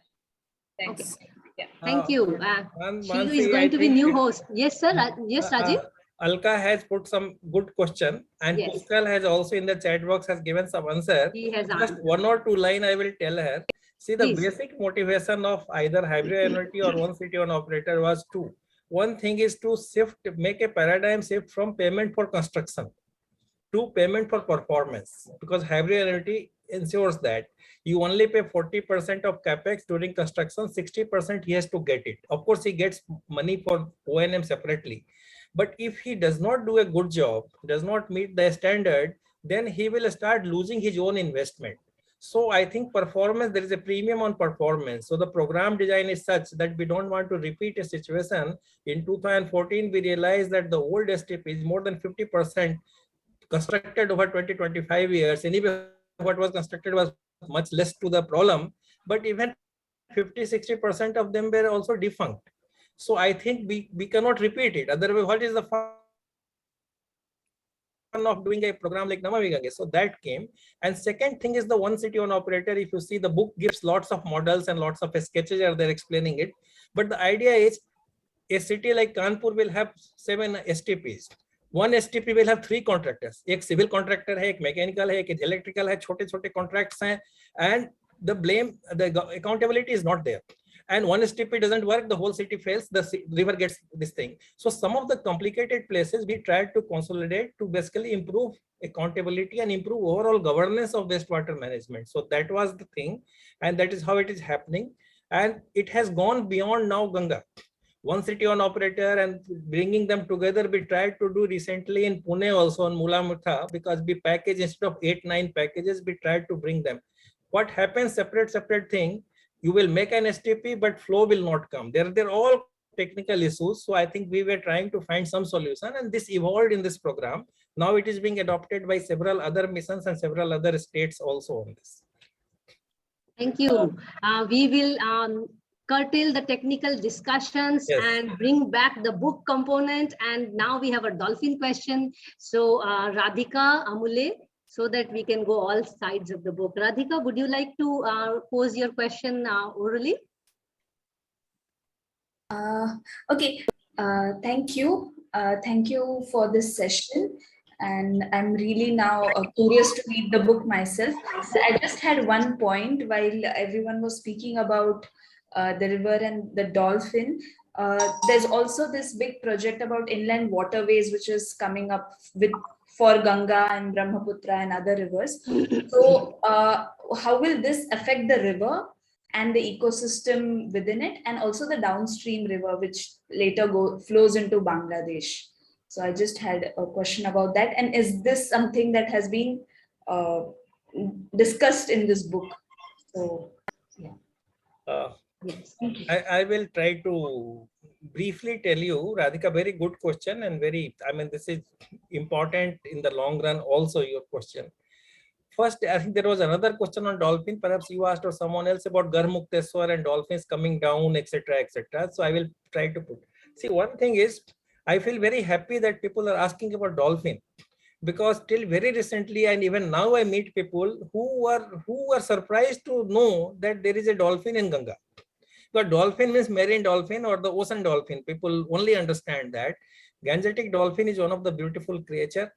E: thanks.
A: Okay.
E: Yeah.
A: Thank you. Shilu is going to be new host. Yes, sir. Yes, Rajiv.
C: Alka has put some good question, and yes. Puskal has also in the chat box has given some answer.
A: He has
C: just
A: answered.
C: 1 or 2 line I will tell her. See, the
A: Please.
C: basic motivation of either hybrid annuity or one city on operator was two. One thing is to make a paradigm shift from payment for construction to payment for performance, because hybrid annuity ensures that you only pay 40% of capex during construction, 60% he has to get it. Of course, he gets money for O&M separately. But if he does not do a good job, does not meet the standard, then he will start losing his own investment. So I think performance, there is a premium on performance. So the program design is such that we don't want to repeat a situation. In 2014, we realized that the old STP is more than 50% constructed over 20-25 years. Anyway, what was constructed was much less to the problem, but even 50-60% of them were also defunct. So I think we cannot repeat it. Otherwise, what is the fun of doing a program like Namami Gange? So that came. And second thing is the one city on operator. If you see, the book gives lots of models and lots of sketches are there explaining it. But the idea is a city like Kanpur will have 7 STPs. One STP will have 3 contractors. एक civil contractor है, एक mechanical है, एक electrical है, छोटे-छोटे contracts हैं, and the accountability is not there. And one STP doesn't work, the whole city fails, the river gets this thing. So some of the complicated places we tried to consolidate to basically improve accountability and improve overall governance of wastewater management. So that was the thing, and that is how it is happening. And it has gone beyond now Ganga. One city on operator and bringing them together, we tried to do recently in Pune also on Mula Mutha, because we package instead of 8-9 packages, we tried to bring them. What happens, separate thing, you will make an STP, but flow will not come. They're all technical issues. So I think we were trying to find some solution, and this evolved in this program. Now it is being adopted by several other missions and several other states also on this.
A: Thank you. We will curtail the technical discussions, yes, and bring back the book component. And now we have a dolphin question. So Radhika Amule, so that we can go all sides of the book. Radhika, would you like to pose your question orally?
B: Okay, thank you. Thank you for this session. And I'm really now curious to read the book myself. I just had one point while everyone was speaking about the river and the dolphin. There's also this big project about inland waterways, which is coming up with for Ganga and Brahmaputra and other rivers. So how will this affect the river and the ecosystem within it, and also the downstream river, which later flows into Bangladesh? So I just had a question about that. And is this something that has been discussed in this book? So, yeah.
A: Yes.
C: I will try to briefly tell you, Radhika, very good question and very, I mean, this is important in the long run also, your question. First, I think there was another question on dolphin. Perhaps you asked or someone else about Garmukteswar and dolphins coming down, etc., etc. So I will try to put. See, one thing is, I feel very happy that people are asking about dolphin, because till very recently and even now I meet people who are surprised to know that there is a dolphin in Ganga. The dolphin means marine dolphin or the ocean dolphin. People only understand that. Gangetic dolphin is one of the beautiful creature.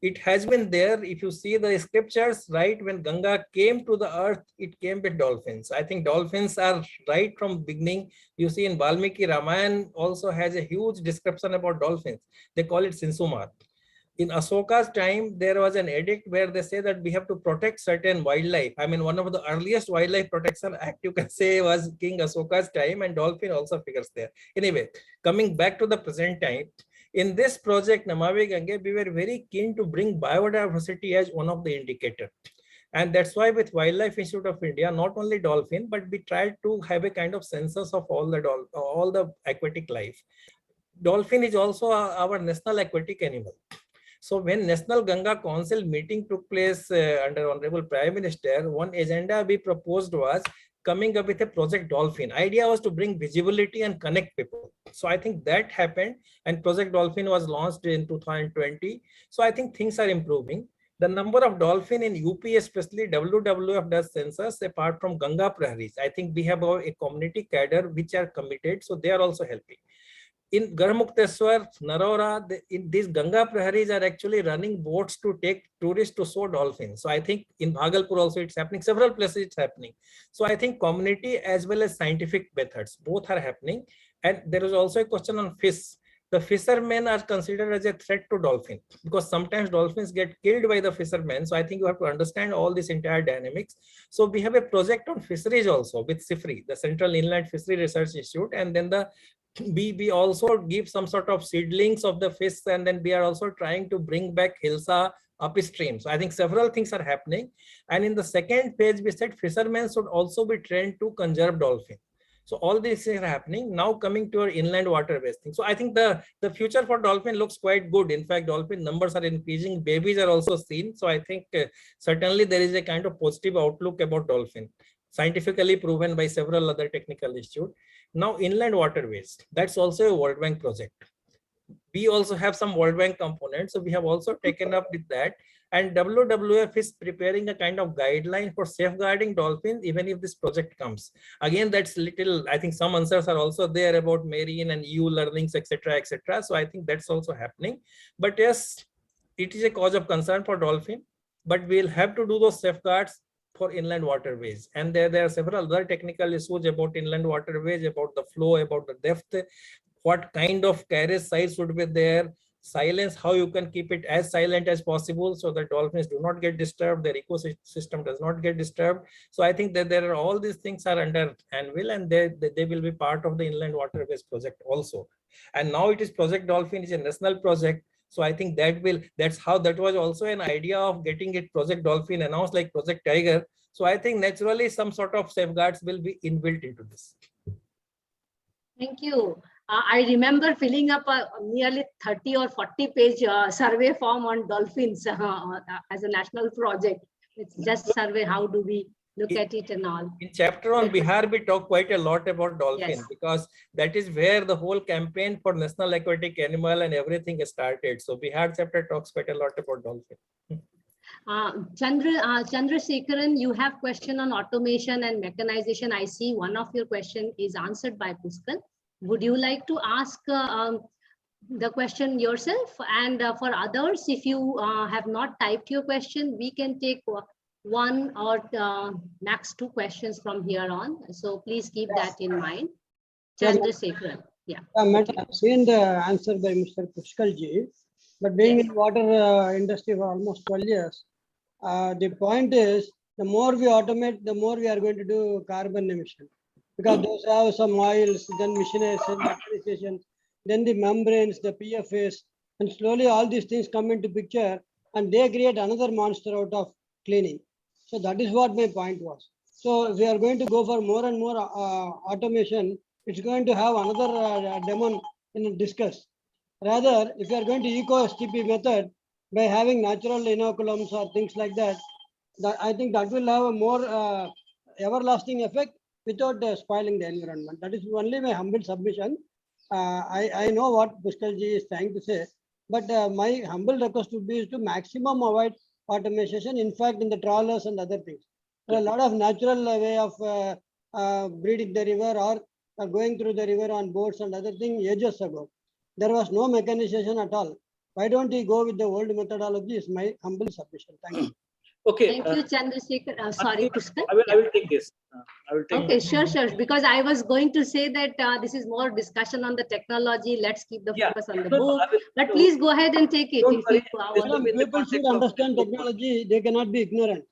C: It has been there. If you see the scriptures, right, when Ganga came to the earth, it came with dolphins. I think dolphins are right from beginning. You see in Valmiki Ramayana also has a huge description about dolphins. They call it Sinsumar. In Ashoka's time, there was an edict where they say that we have to protect certain wildlife. I mean, one of the earliest wildlife protection act you can say was King Ashoka's time, and dolphin also figures there. Anyway, coming back to the present time, in this project, Namami Gange, we were very keen to bring biodiversity as one of the indicators. And that's why with Wildlife Institute of India, not only dolphin, but we tried to have a kind of census of all the aquatic life. Dolphin is also our national aquatic animal. So when National Ganga Council meeting took place under Honorable Prime Minister, one agenda we proposed was coming up with a project Dolphin. Idea was to bring visibility and connect people. So I think that happened, and Project Dolphin was launched in 2020. So I think things are improving. The number of dolphin in UP, especially WWF does census apart from Ganga Praharis. I think we have a community cadre which are committed, so they are also helping. In Garmukteswar, Narora, these Ganga Praharis are actually running boats to take tourists to show dolphins. So I think in Bhagalpur also it's happening, several places it's happening. So I think community as well as scientific methods, both are happening. And there is also a question on fish. The fishermen are considered as a threat to dolphin, because sometimes dolphins get killed by the fishermen. So I think you have to understand all this entire dynamics. So we have a project on fisheries also with CIFRI, the Central Inland Fishery Research Institute, and then we also give some sort of seedlings of the fish, and then we are also trying to bring back hilsa upstream. So I think several things are happening. And in the second page, we said fishermen should also be trained to conserve dolphin. So all these things are happening. Now coming to our inland waterways thing. So I think the future for dolphin looks quite good. In fact, dolphin numbers are increasing. Babies are also seen. So I think certainly there is a kind of positive outlook about dolphin, scientifically proven by several other technical institutes. Now inland waterways, that's also a World Bank project. We also have some World Bank components. So we have also taken up with that. And WWF is preparing a kind of guideline for safeguarding dolphins, even if this project comes. Again, that's little, I think some answers are also there about marine and EU learnings, etc., etc. So I think that's also happening. But yes, it is a cause of concern for dolphin, but we'll have to do those safeguards for inland waterways. And there are several other technical issues about inland waterways, about the flow, about the depth, what kind of carriage size should be there, silence, how you can keep it as silent as possible so that dolphins do not get disturbed, their ecosystem does not get disturbed. So I think that there are all these things are under anvil, and they will be part of the inland waterways project also. And now it is Project Dolphin is a national project. So I think that was also an idea of getting it Project Dolphin announced like Project Tiger. So I think naturally some sort of safeguards will be inbuilt into this.
A: Thank you. I remember filling up a nearly 30 or 40 page survey form on dolphins as a national project. It's just survey, how do we look at it and all.
C: In chapter on Bihar, we talk quite a lot about dolphin, yes, because that is where the whole campaign for national aquatic animal and everything started. So Bihar chapter talks quite a lot about dolphin.
A: Chandrasekharan, you have question on automation and mechanization. I see one of your question is answered by Puskal. Would you like to ask the question yourself? And for others, if you have not typed your question, we can take one or max 2 questions from here on. So please keep that in mind. Chandrasekharan, yeah.
F: Madam, I've seen the answer by Mr. Puskal ji, but being in water industry for almost 12 years, the point is, the more we automate, the more we are going to do carbon emission. Because those have some oils, then machination, mechanization, then the membranes, the PFAs, and slowly all these things come into picture, and they create another monster out of cleaning. So that is what my point was. So if we are going to go for more and more automation, it's going to have another demon in discuss. Rather, if you are going to eco-STP method by having natural inoculums or things like that, I think that will have a more everlasting effect without spoiling the environment. That is only my humble submission. I know what Puskal ji is trying to say, but my humble request would be to maximum avoid automation. In fact, in the trawlers and other things, there are a lot of natural way of breeding the river or going through the river on boats and other things ages ago. There was no mechanization at all. Why don't we go with the old methodology? Is my humble submission. Thank you.
D: Okay.
A: Thank you, Chandrasekhar. Sorry, Puskal.
D: I will take this. I will take
A: Okay,
D: this.
A: sure. Because I was going to say that this is more discussion on the technology. Let's keep the focus on the book. But please go ahead and take it.
D: Don't worry.
F: People should understand technology. They cannot be ignorant.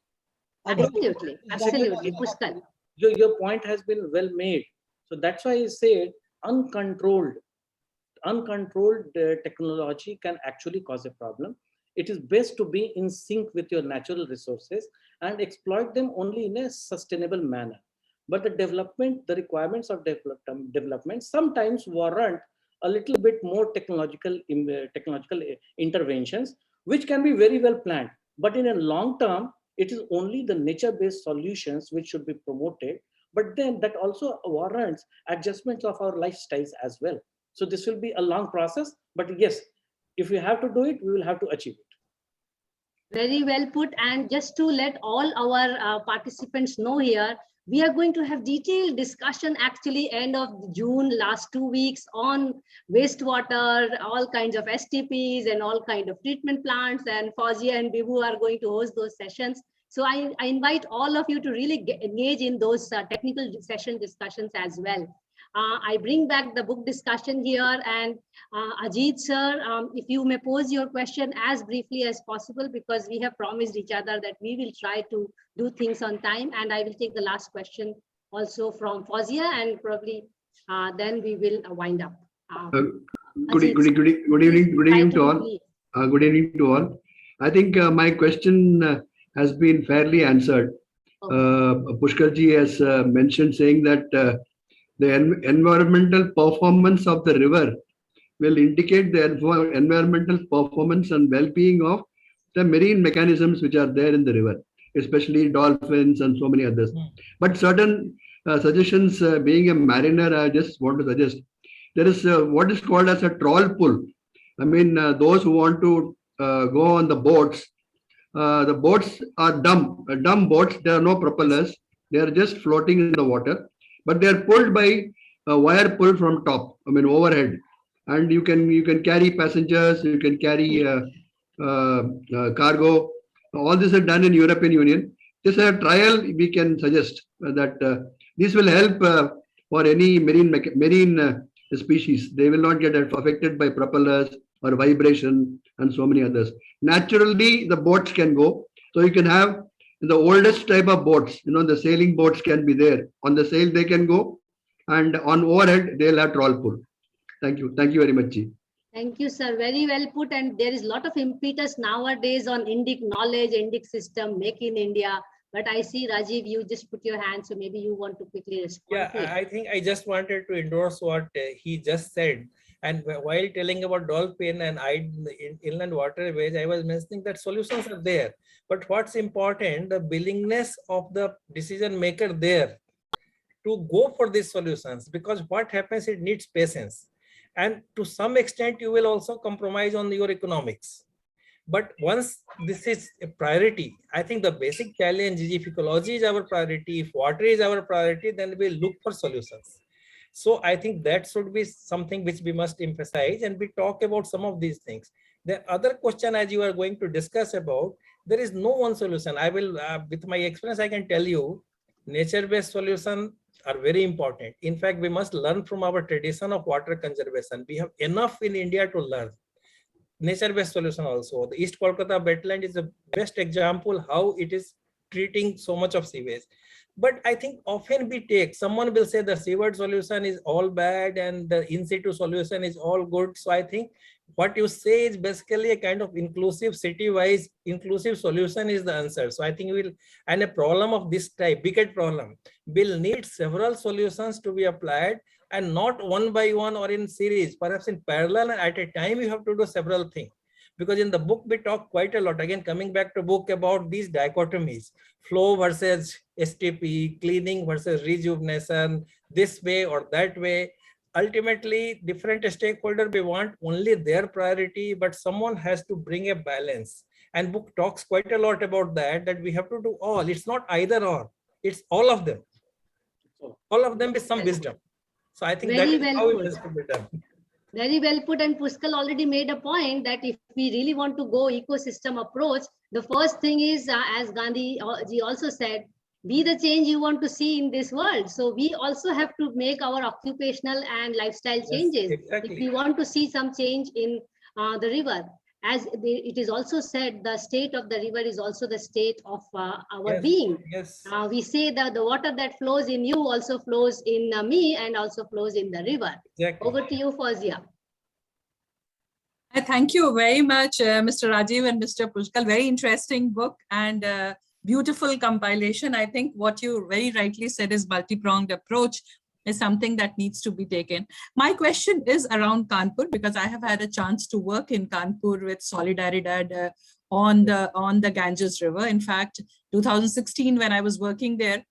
A: Absolutely, Puskal.
D: Your point has been well made. So that's why I said uncontrolled technology can actually cause a problem. It is best to be in sync with your natural resources and exploit them only in a sustainable manner. But the requirements of development sometimes warrant a little bit more technological interventions, which can be very well planned. But in a long term, it is only the nature-based solutions which should be promoted. But then that also warrants adjustments of our lifestyles as well. So this will be a long process, but yes, if we have to do it, we will have to achieve it.
A: Very well put. And just to let all our participants know here, we are going to have detailed discussion actually end of June, last 2 weeks on wastewater, all kinds of STPs and all kinds of treatment plants, and Fauziya and Bibu are going to host those sessions. So I invite all of you to really engage in those technical session discussions as well. I bring back the book discussion here, and Ajit sir, if you may pose your question as briefly as possible, because we have promised each other that we will try to do things on time, and I will take the last question also from Fauziya, and probably then we will wind up.
G: Good evening to all. Good evening to all. I think my question has been fairly answered. Puskal ji has mentioned, saying that the environmental performance of the river will indicate the environmental performance and well-being of the marine mechanisms which are there in the river, especially dolphins and so many others. But certain suggestions, being a mariner, I just want to suggest, there is what is called as a trawl pull. I mean, those who want to go on the boats are dumb boats. There are no propellers. They are just floating in the water, but they are pulled by a wire pull from top, I mean overhead, and you can carry passengers, you can carry cargo. All this is done in European Union. Just a trial we can suggest that this will help for any marine species. They will not get affected by propellers or vibration and so many others. Naturally, the boats can go. So you can have the oldest type of boats, the sailing boats can be there. On the sail they can go, and on overhead they'll have trawl pull. Thank you very much, Ji.
A: Thank you, sir. Very well put. And there is a lot of impetus nowadays on Indic knowledge, Indic system, make in India. But I see, Rajiv, you just put your hand, so maybe you want to quickly respond.
C: Yeah, I think I just wanted to endorse what he just said. And while telling about dolphin and inland waterways, I was mentioning that solutions are there. But what's important, the willingness of the decision maker there to go for these solutions, because what happens, it needs patience. And to some extent, you will also compromise on your economics. But once this is a priority, I think the basic challenge is if ecology is our priority, if water is our priority, then we look for solutions. So I think that should be something which we must emphasize, and we talk about some of these things. The other question, as you are going to discuss about, there is no one solution. I will, with my experience, I can tell you, nature-based solutions are very important. In fact, we must learn from our tradition of water conservation. We have enough in India to learn. Nature-based solution also. The East Kolkata wetland is the best example how it is treating so much of sewage. But I think often we take, someone will say the sewage solution is all bad and the in situ solution is all good. So I think what you say is basically a kind of inclusive, city-wise inclusive solution is the answer. So I think we'll, and a problem of this type, big problem, will need several solutions to be applied, and not one by one or in series, perhaps in parallel, and at a time you have to do several things. Because in the book we talk quite a lot, again coming back to book, about these dichotomies, flow versus STP, cleaning versus rejuvenation, this way or that way. Ultimately, different stakeholders, we want only their priority, but someone has to bring a balance. And book talks quite a lot about that, that we have to do all. It's not either or, it's all of them. All of them with some wisdom. So I think that is how it has to be done.
A: Very well put. And Puskal already made a point that if we really want to go ecosystem approach, the first thing is, as Gandhi ji also said, be the change you want to see in this world. So we also have to make our occupational and lifestyle changes. Yes, exactly. If we want to see some change in the river. As it is also said, the state of the river is also the state of our being.
C: Yes.
A: We say that the water that flows in you also flows in me and also flows in the river.
C: Exactly.
A: Over to you, Fawzia.
H: Thank you very much, Mr. Rajiv and Mr. Puskal. Very interesting book and beautiful compilation. I think what you very rightly said is multi-pronged approach is something that needs to be taken. My question is around Kanpur, because I have had a chance to work in Kanpur with Solidaridad on the Ganges River. In fact, 2016, when I was working there,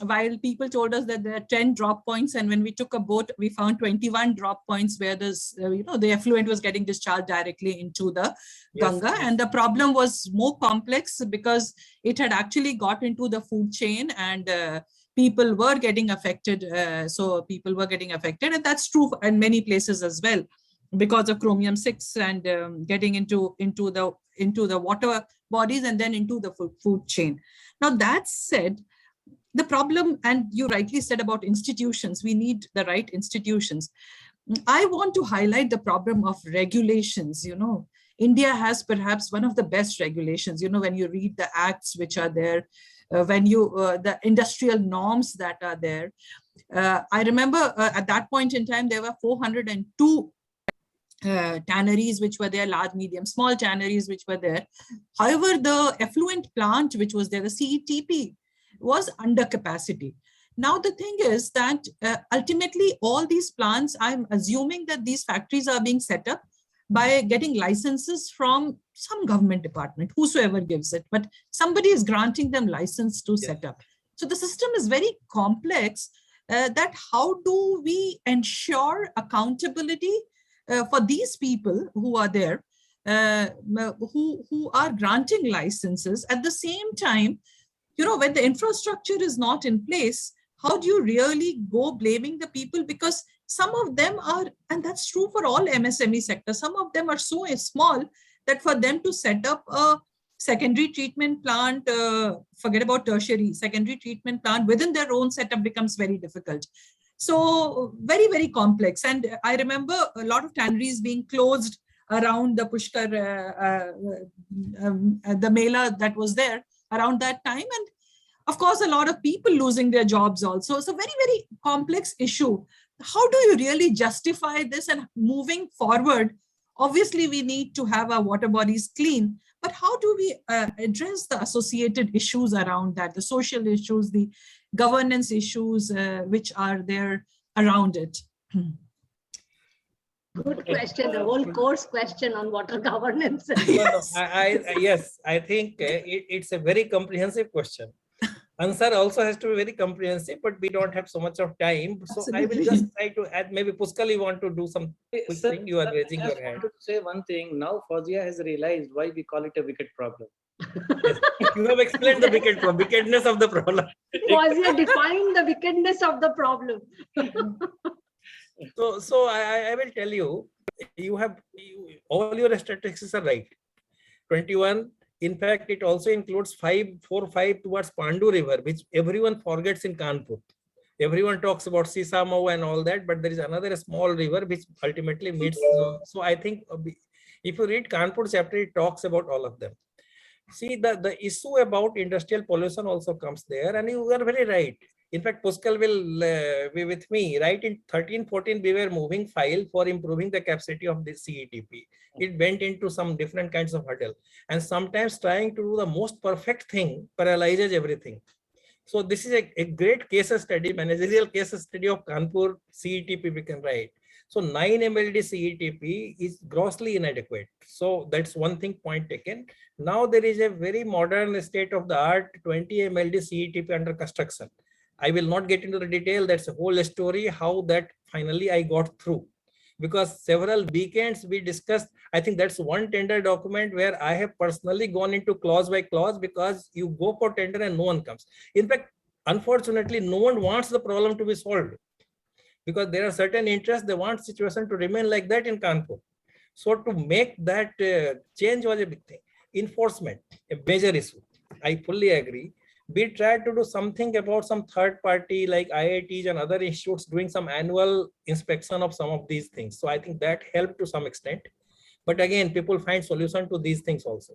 H: while people told us that there are 10 drop points, and when we took a boat, we found 21 drop points where this, the effluent was getting discharged directly into the Ganga. Yes. And the problem was more complex because it had actually got into the food chain, and people were getting affected. So people were getting affected, and that's true in many places as well, because of chromium-6 and getting into the water bodies and then into the food chain. Now that said, the problem, and you rightly said about institutions, we need the right institutions. I want to highlight the problem of regulations. India has perhaps one of the best regulations. When you read the acts which are there, when you the industrial norms that are there. I remember at that point in time, there were 402 tanneries which were there, large, medium, small tanneries which were there. However, the effluent plant which was there, the CETP, was under capacity. Now the thing is that ultimately all these plants, I'm assuming that these factories are being set up by getting licenses from some government department, whosoever gives it, but somebody is granting them license to set up. So the system is very complex, that how do we ensure accountability for these people who are there, who are granting licenses at the same time. When the infrastructure is not in place, how do you really go blaming the people? Because some of them are, and that's true for all MSME sector, some of them are so small that for them to set up a secondary treatment plant, forget about tertiary, secondary treatment plant within their own setup becomes very difficult. So very, very complex. And I remember a lot of tanneries being closed around the Pushkar, the Mela that was there around that time. And of course, a lot of people losing their jobs also. It's a very, very complex issue. How do you really justify this? And moving forward, obviously, we need to have our water bodies clean. But how do we address the associated issues around that, the social issues, the governance issues which are there around it?
A: Good question. The whole course question on water governance.
C: Yes, I think it's a very comprehensive question. answer also has to be very comprehensive, but we don't have so much of time. So I will just try to add, maybe Puskal, you want to do some quick thing? You are raising your hand.
D: I want to say one thing. Now Fauziya has realized why we call it a wicked problem.
C: Yes. You have explained the wickedness of the problem.
A: Fauziya defined the wickedness of the problem.
C: So I will tell you, all your statistics are right. 21. In fact, it also includes 4 or 5 towards Pandu River, which everyone forgets in Kanpur. Everyone talks about Sisamau and all that, but there is another small river which ultimately meets. So I think if you read Kanpur chapter, it talks about all of them. See, the issue about industrial pollution also comes there, and you are very right. In fact, Puskal will be with me, right? In 13-14, we were moving file for improving the capacity of the CETP. It went into some different kinds of hurdle. And sometimes trying to do the most perfect thing paralyzes everything. So this is a great case study, managerial case study of Kanpur CETP we can write. So 9 MLD CETP is grossly inadequate. So that's one thing, point taken. Now there is a very modern state of the art 20 MLD CETP under construction. I will not get into the detail. That's a whole story how that finally I got through. Because several weekends we discussed, I think that's one tender document where I have personally gone into clause by clause, because you go for tender and no one comes. In fact, unfortunately, no one wants the problem to be solved, because there are certain interests, they want situation to remain like that in Kanpur. So to make that change was a big thing. Enforcement, a major issue. I fully agree. We tried to do something about some third party like IITs and other institutes doing some annual inspection of some of these things. So I think that helped to some extent. But again, people find solution to these things also.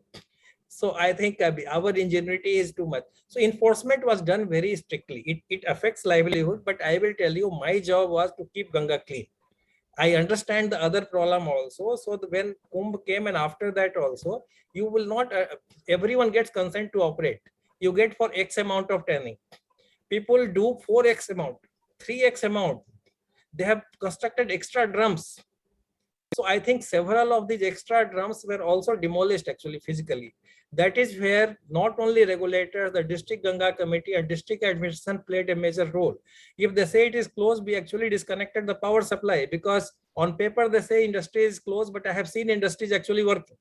C: So I think our ingenuity is too much. So enforcement was done very strictly. It affects livelihood, but I will tell you, my job was to keep Ganga clean. I understand the other problem also. So when Kumbh came, and after that also, you will not, everyone gets consent to operate. You get for X amount of tanning. People do 4X amount, 3X amount. They have constructed extra drums. So I think several of these extra drums were also demolished actually physically. That is where not only regulators, the district Ganga committee and district administration played a major role. If they say it is closed, we actually disconnected the power supply, because on paper they say industry is closed, but I have seen industries actually working.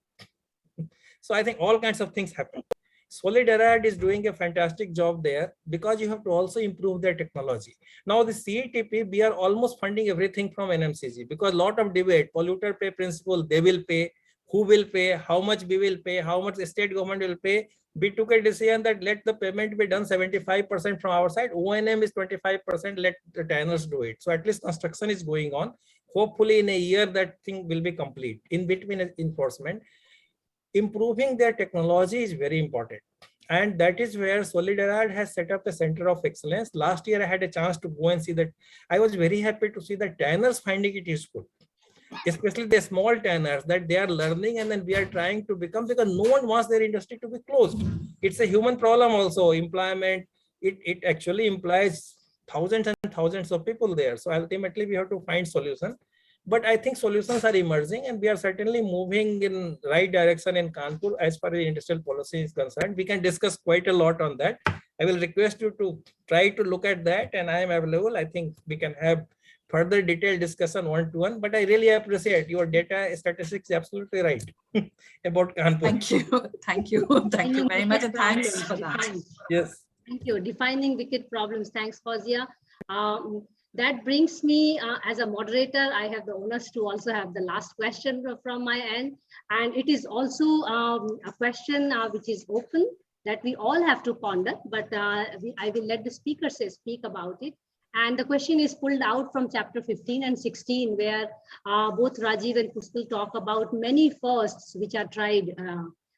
C: So I think all kinds of things happen. Solidarity is doing a fantastic job there, because you have to also improve their technology. Now the CETP, we are almost funding everything from NMCG, because a lot of debate, polluter pay principle, they will pay, who will pay, how much we will pay, how much the state government will pay. We took a decision that let the payment be done 75% from our side, O&M is 25%, let the tanners do it. So at least construction is going on. Hopefully in a year that thing will be complete. In between enforcement, improving their technology is very important. And that is where Solidarity has set up a center of excellence. Last year, I had a chance to go and see that. I was very happy to see that tanners finding it useful, especially the small tanners, that they are learning, and then we are trying to become, because no one wants their industry to be closed. It's a human problem also, employment. It actually implies thousands and thousands of people there. So ultimately, we have to find solutions. But I think solutions are emerging, and we are certainly moving in right direction in Kanpur as far as industrial policy is concerned. We can discuss quite a lot on that. I will request you to try to look at that, and I am available. I think we can have further detailed discussion one-to-one, but I really appreciate your data statistics, absolutely right about Kanpur.
H: Thank you. Thank you. Thank you very much. And thanks for that.
C: Yes.
A: Thank you. Defining wicked problems. Thanks, Fauziya. That brings me, as a moderator, I have the honors to also have the last question from my end. And it is also a question which is open, that we all have to ponder, but I will let the speakers speak about it. And the question is pulled out from chapter 15 and 16, where both Rajiv and Puskal talk about many firsts which are tried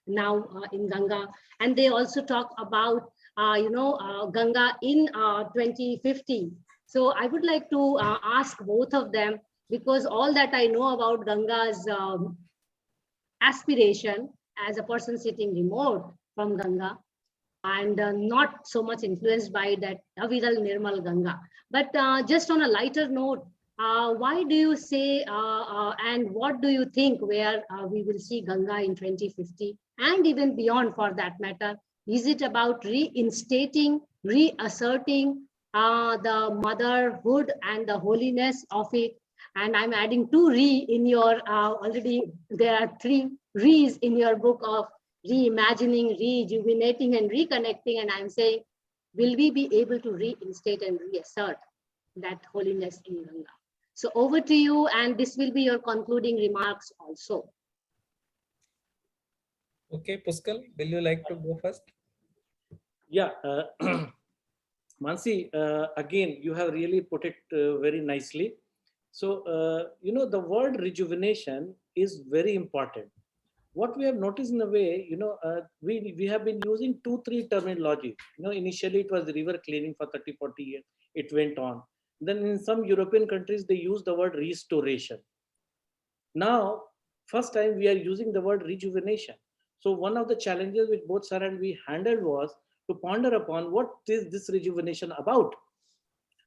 A: now in Ganga. And they also talk about, Ganga in 2050. So I would like to ask both of them, because all that I know about Ganga's aspiration as a person sitting remote from Ganga, and not so much influenced by that Aviral Nirmal Ganga. But just on a lighter note, why do you say, and what do you think where we will see Ganga in 2050 and even beyond for that matter? Is it about reinstating reasserting the motherhood and the holiness of it. And I'm adding 2 re in your, already there are 3 re's in your book of reimagining, rejuvenating, and reconnecting. And I'm saying, will we be able to reinstate and reassert that holiness in Ganga? So over to you, and this will be your concluding remarks also.
C: Okay, Puskal, will you like to go first?
D: Yeah, Mansee, again, you have really put it very nicely. So, the word rejuvenation is very important. What we have noticed in a way, we have been using 2-3 terminology. Initially it was river cleaning for 30-40 years. It went on. Then in some European countries, they use the word restoration. Now, first time we are using the word rejuvenation. So one of the challenges which both sir and we handled was to ponder upon what is this rejuvenation about.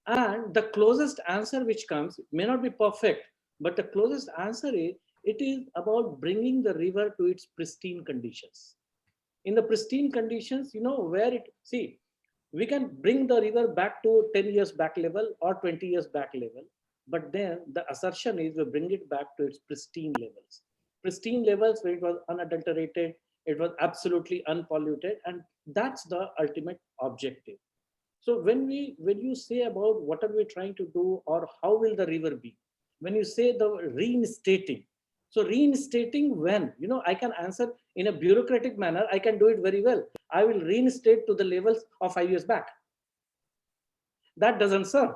D: And the closest answer which comes may not be perfect, but the closest answer is, it is about bringing the river to its pristine conditions. In the pristine conditions, where we can bring the river back to 10 years back level or 20 years back level, but then the assertion is we bring it back to its pristine levels. Pristine levels where it was unadulterated, it was absolutely unpolluted, and that's the ultimate objective. So when you say about what are we trying to do or how will the river be, when you say the reinstating, so reinstating when, I can answer in a bureaucratic manner, I can do it very well. I will reinstate to the levels of 5 years back. That doesn't serve.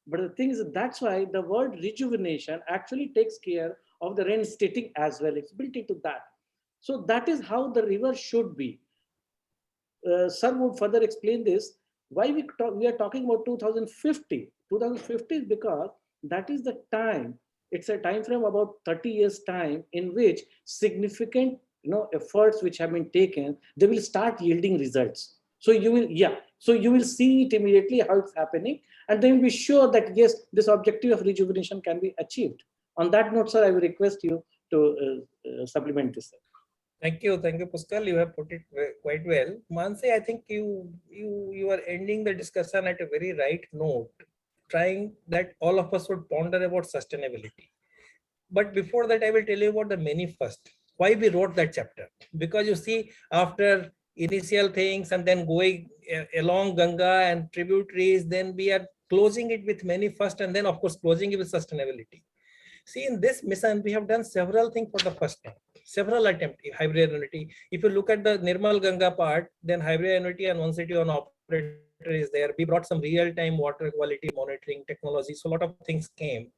D: But the thing is, that's why the word rejuvenation actually takes care of the reinstating as well. It's built into that. So that is how the river should be. Sir would further explain this. Why we are talking about 2050. 2050 is because that is the time. It's a time frame about 30 years time in which significant efforts which have been taken, they will start yielding results. So you will see it immediately how it's happening, and then be sure that yes, this objective of rejuvenation can be achieved. On that note, sir, I will request you to supplement this.
C: Thank you, Puskal. You have put it quite well. Mansee, I think you are ending the discussion at a very right note, trying that all of us would ponder about sustainability. But before that, I will tell you about the many first. Why we wrote that chapter? Because you see, after initial things and then going along Ganga and tributaries, then we are closing it with many first, and then of course closing it with sustainability. See, in this mission, we have done several things for the first time, several attempts, hybrid annuity. If you look at the Nirmal Ganga part, then hybrid annuity and one city on operator is there. We brought some real-time water quality monitoring technology. So a lot of things came.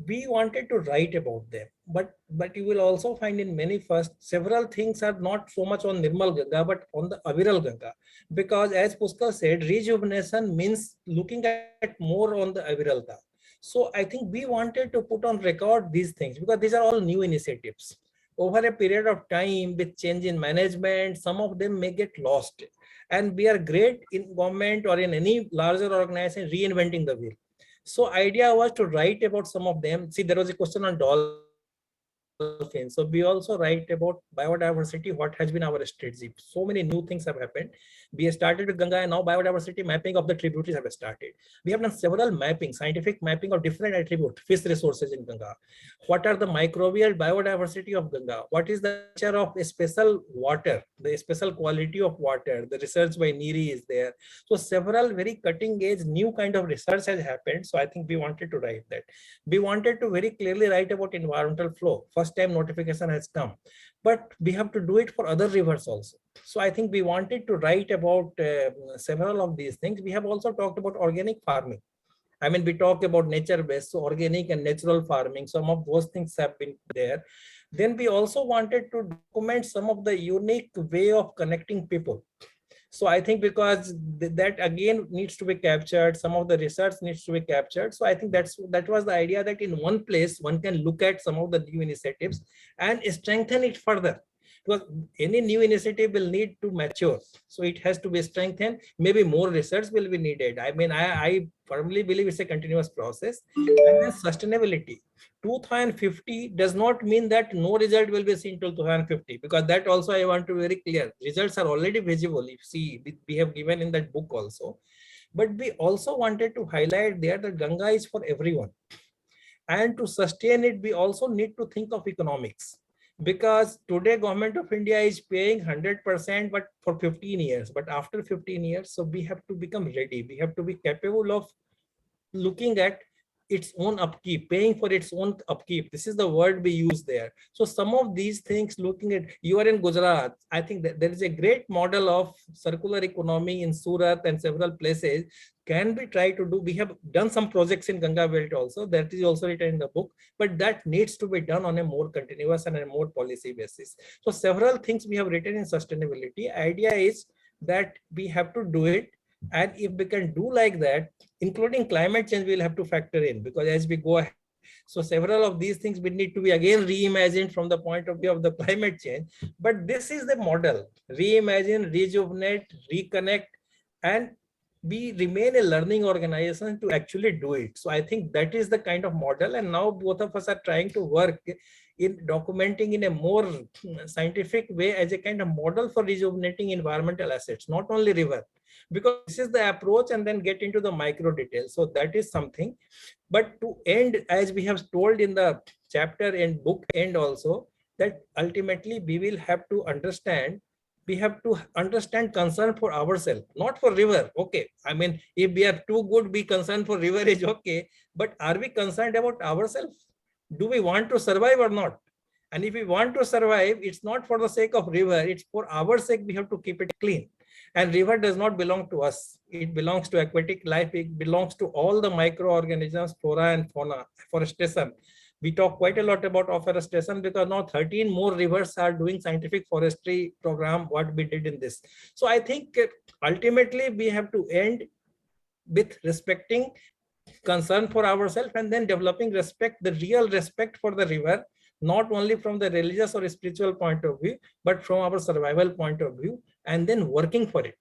C: We wanted to write about them, but you will also find in many first, several things are not so much on Nirmal Ganga, but on the Aviral Ganga. Because as Puskal said, rejuvenation means looking at more on the Aviral Ganga. So I think we wanted to put on record these things because these are all new initiatives. Over a period of time with change in management, some of them may get lost. And we are great in government or in any larger organization reinventing the wheel. So idea was to write about some of them. See, there was a question on dolphins. So we also write about biodiversity, what has been our strategy. So many new things have happened. We started with Ganga and now biodiversity mapping of the tributaries have started. We have done several mapping, scientific mapping of different attributes, fish resources in Ganga. What are the microbial biodiversity of Ganga? What is the nature of a special water, the special quality of water? The research by Neeri is there. So several very cutting edge new kind of research has happened. So I think we wanted to write that. We wanted to very clearly write about environmental flow. First time notification has come, but we have to do it for other rivers also. So I think we wanted to write about several of these things. We have also talked about organic farming. I mean, we talk about nature-based, so organic and natural farming. Some of those things have been there. Then we also wanted to document some of the unique way of connecting people. So I think because that again needs to be captured, some of the research needs to be captured. So I think that was the idea, that in one place one can look at some of the new initiatives and strengthen it further. Because any new initiative will need to mature. So it has to be strengthened. Maybe more research will be needed. I mean, I firmly believe it's a continuous process. And then sustainability. 2050 does not mean that no result will be seen till 2050, because that also I want to be very clear. Results are already visible. If see, we have given in that book also. But we also wanted to highlight there that Ganga is for everyone. And to sustain it, we also need to think of economics. Because today government of India is paying 100% but for 15 years. But after 15 years, so we have to become ready. We have to be capable of looking at its own upkeep, paying for its own upkeep. This is the word we use there. So some of these things, looking at, you are in Gujarat, I think that there is a great model of circular economy in Surat and several places. Can we try to do? We have done some projects in Ganga Belt also, that is also written in the book, but that needs to be done on a more continuous and a more policy basis. So several things we have written in sustainability. Idea is that we have to do it. And if we can do like that, including climate change, we'll have to factor in, because as we go ahead, so several of these things will need to be again reimagined from the point of view of the climate change. But this is the model: reimagine, rejuvenate, reconnect, and we remain a learning organization to actually do it. So I think that is the kind of model. And now both of us are trying to work in documenting in a more scientific way as a kind of model for rejuvenating environmental assets, not only river, because this is the approach, and then get into the micro details. So that is something. But to end, as we have told in the chapter and book end also, that ultimately we will have to understand, we have to understand concern for ourselves, not for river. Okay, I mean, if we are too good, be concerned for river is okay, but are we concerned about ourselves? Do we want to survive or not? And if we want to survive, it's not for the sake of river, it's for our sake. We have to keep it clean. And river does not belong to us. It belongs to aquatic life. It belongs to all the microorganisms, flora and fauna, forestation. We talk quite a lot about afforestation, because now 13 more rivers are doing scientific forestry program, what we did in this. So I think ultimately we have to end with respecting concern for ourselves, and then developing respect, the real respect for the river, not only from the religious or spiritual point of view, but from our survival point of view, and then working for it,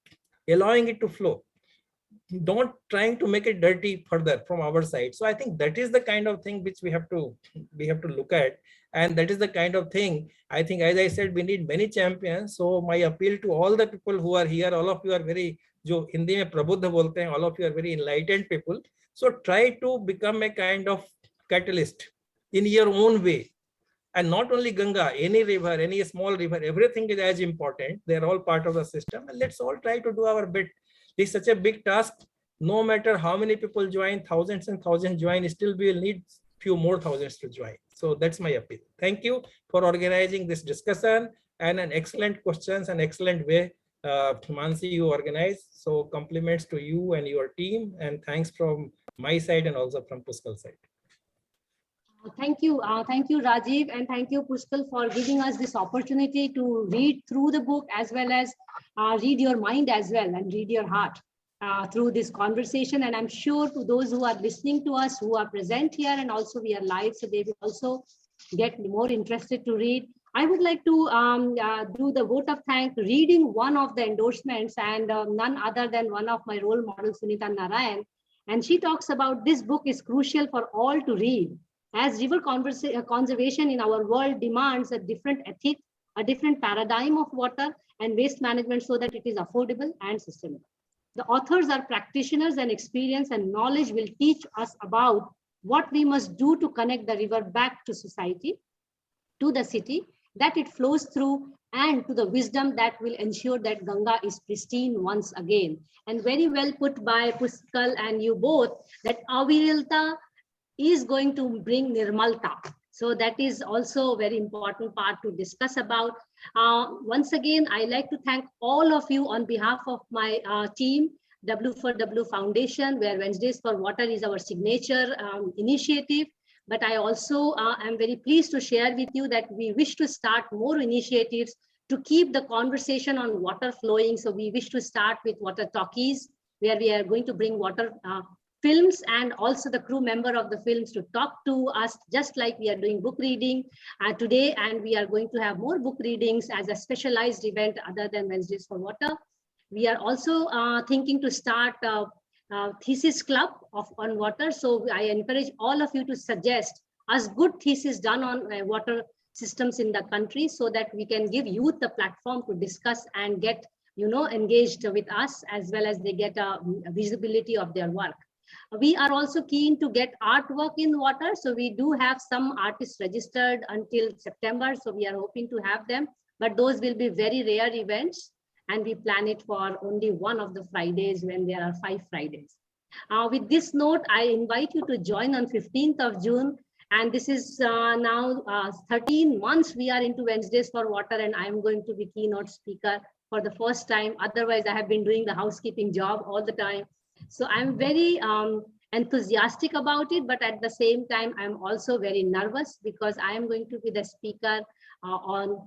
C: allowing it to flow, don't trying to make it dirty further from our side. So I think that is the kind of thing which we have to look at, and that is the kind of thing, I think, as I said, we need many champions. So my appeal to all the people who are here, all of you are very, jo Hindi mein prabuddha bolte hain, all of you are very enlightened people. So try to become a kind of catalyst in your own way. And not only Ganga, any river, any small river, everything is as important. They're all part of the system. And let's all try to do our bit. It's such a big task. No matter how many people join, thousands and thousands join, still we will need few more thousands to join. So that's my appeal. Thank you for organizing this discussion, and an excellent questions and excellent way, Mansee, you organize. So compliments to you and your team, and thanks from my side and also from Puskal side.
A: Thank you, Rajiv, and thank you, Puskal, for giving us this opportunity to read through the book, as well as read your mind as well, and read your heart through this conversation. And I'm sure to those who are listening to us, who are present here, and also we are live, so they will also get more interested to read. I would like to do the vote of thanks, reading one of the endorsements, and none other than one of my role models, Sunita Narayan. And she talks about this book is crucial for all to read, as river conservation in our world demands a different ethic, a different paradigm of water and waste management, so that it is affordable and sustainable. The authors are practitioners, and experience and knowledge will teach us about what we must do to connect the river back to society, to the city that it flows through, and to the wisdom that will ensure that Ganga is pristine once again. And very well put by Puskal and you both, that avirilta is going to bring nirmalta. So that is also a very important part to discuss about. Once again, I like to thank all of you on behalf of my team, W4W Foundation, where Wednesdays for Water is our signature initiative. But I also am very pleased to share with you that we wish to start more initiatives to keep the conversation on water flowing. So we wish to start with water talkies, where we are going to bring water films and also the crew member of the films to talk to us, just like we are doing book reading today, and we are going to have more book readings as a specialized event other than Wednesdays for Water. We are also thinking to start a thesis club on water. So I encourage all of you to suggest us good thesis done on water systems in the country, so that we can give youth the platform to discuss and get engaged with us, as well as they get a visibility of their work. We are also keen to get artwork in water. So we do have some artists registered until September. So we are hoping to have them, but those will be very rare events. And we plan it for only one of the Fridays when there are 5 Fridays. With this note, I invite you to join on 15th of June. And this is now 13 months we are into Wednesdays for Water, and I'm going to be keynote speaker for the first time. Otherwise, I have been doing the housekeeping job all the time. So I'm very enthusiastic about it, but at the same time, I'm also very nervous because I am going to be the speaker on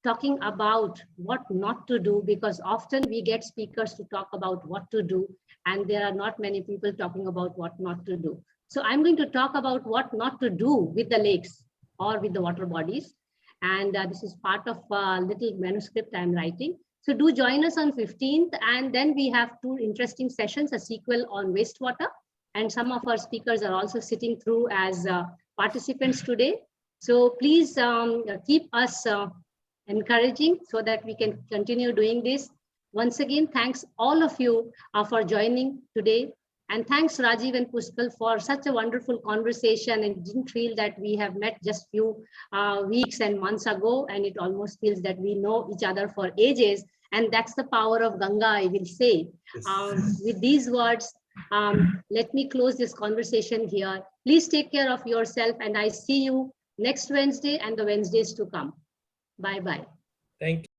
A: talking about what not to do, because often we get speakers to talk about what to do, and there are not many people talking about what not to do. So I'm going to talk about what not to do with the lakes or with the water bodies. And this is part of a little manuscript I'm writing. So do join us on 15th. And then we have 2 interesting sessions, a sequel on wastewater. And some of our speakers are also sitting through as participants today. So please keep us encouraging so that we can continue doing this. Once again, thanks all of you for joining today. And thanks Rajiv and Puskal for such a wonderful conversation, and didn't feel that we have met just few weeks and months ago, and it almost feels that we know each other for ages. And that's the power of Ganga, I will say. Yes. With these words, let me close this conversation here. Please take care of yourself, and I see you next Wednesday and the Wednesdays to come. Bye-bye.
C: Thank you.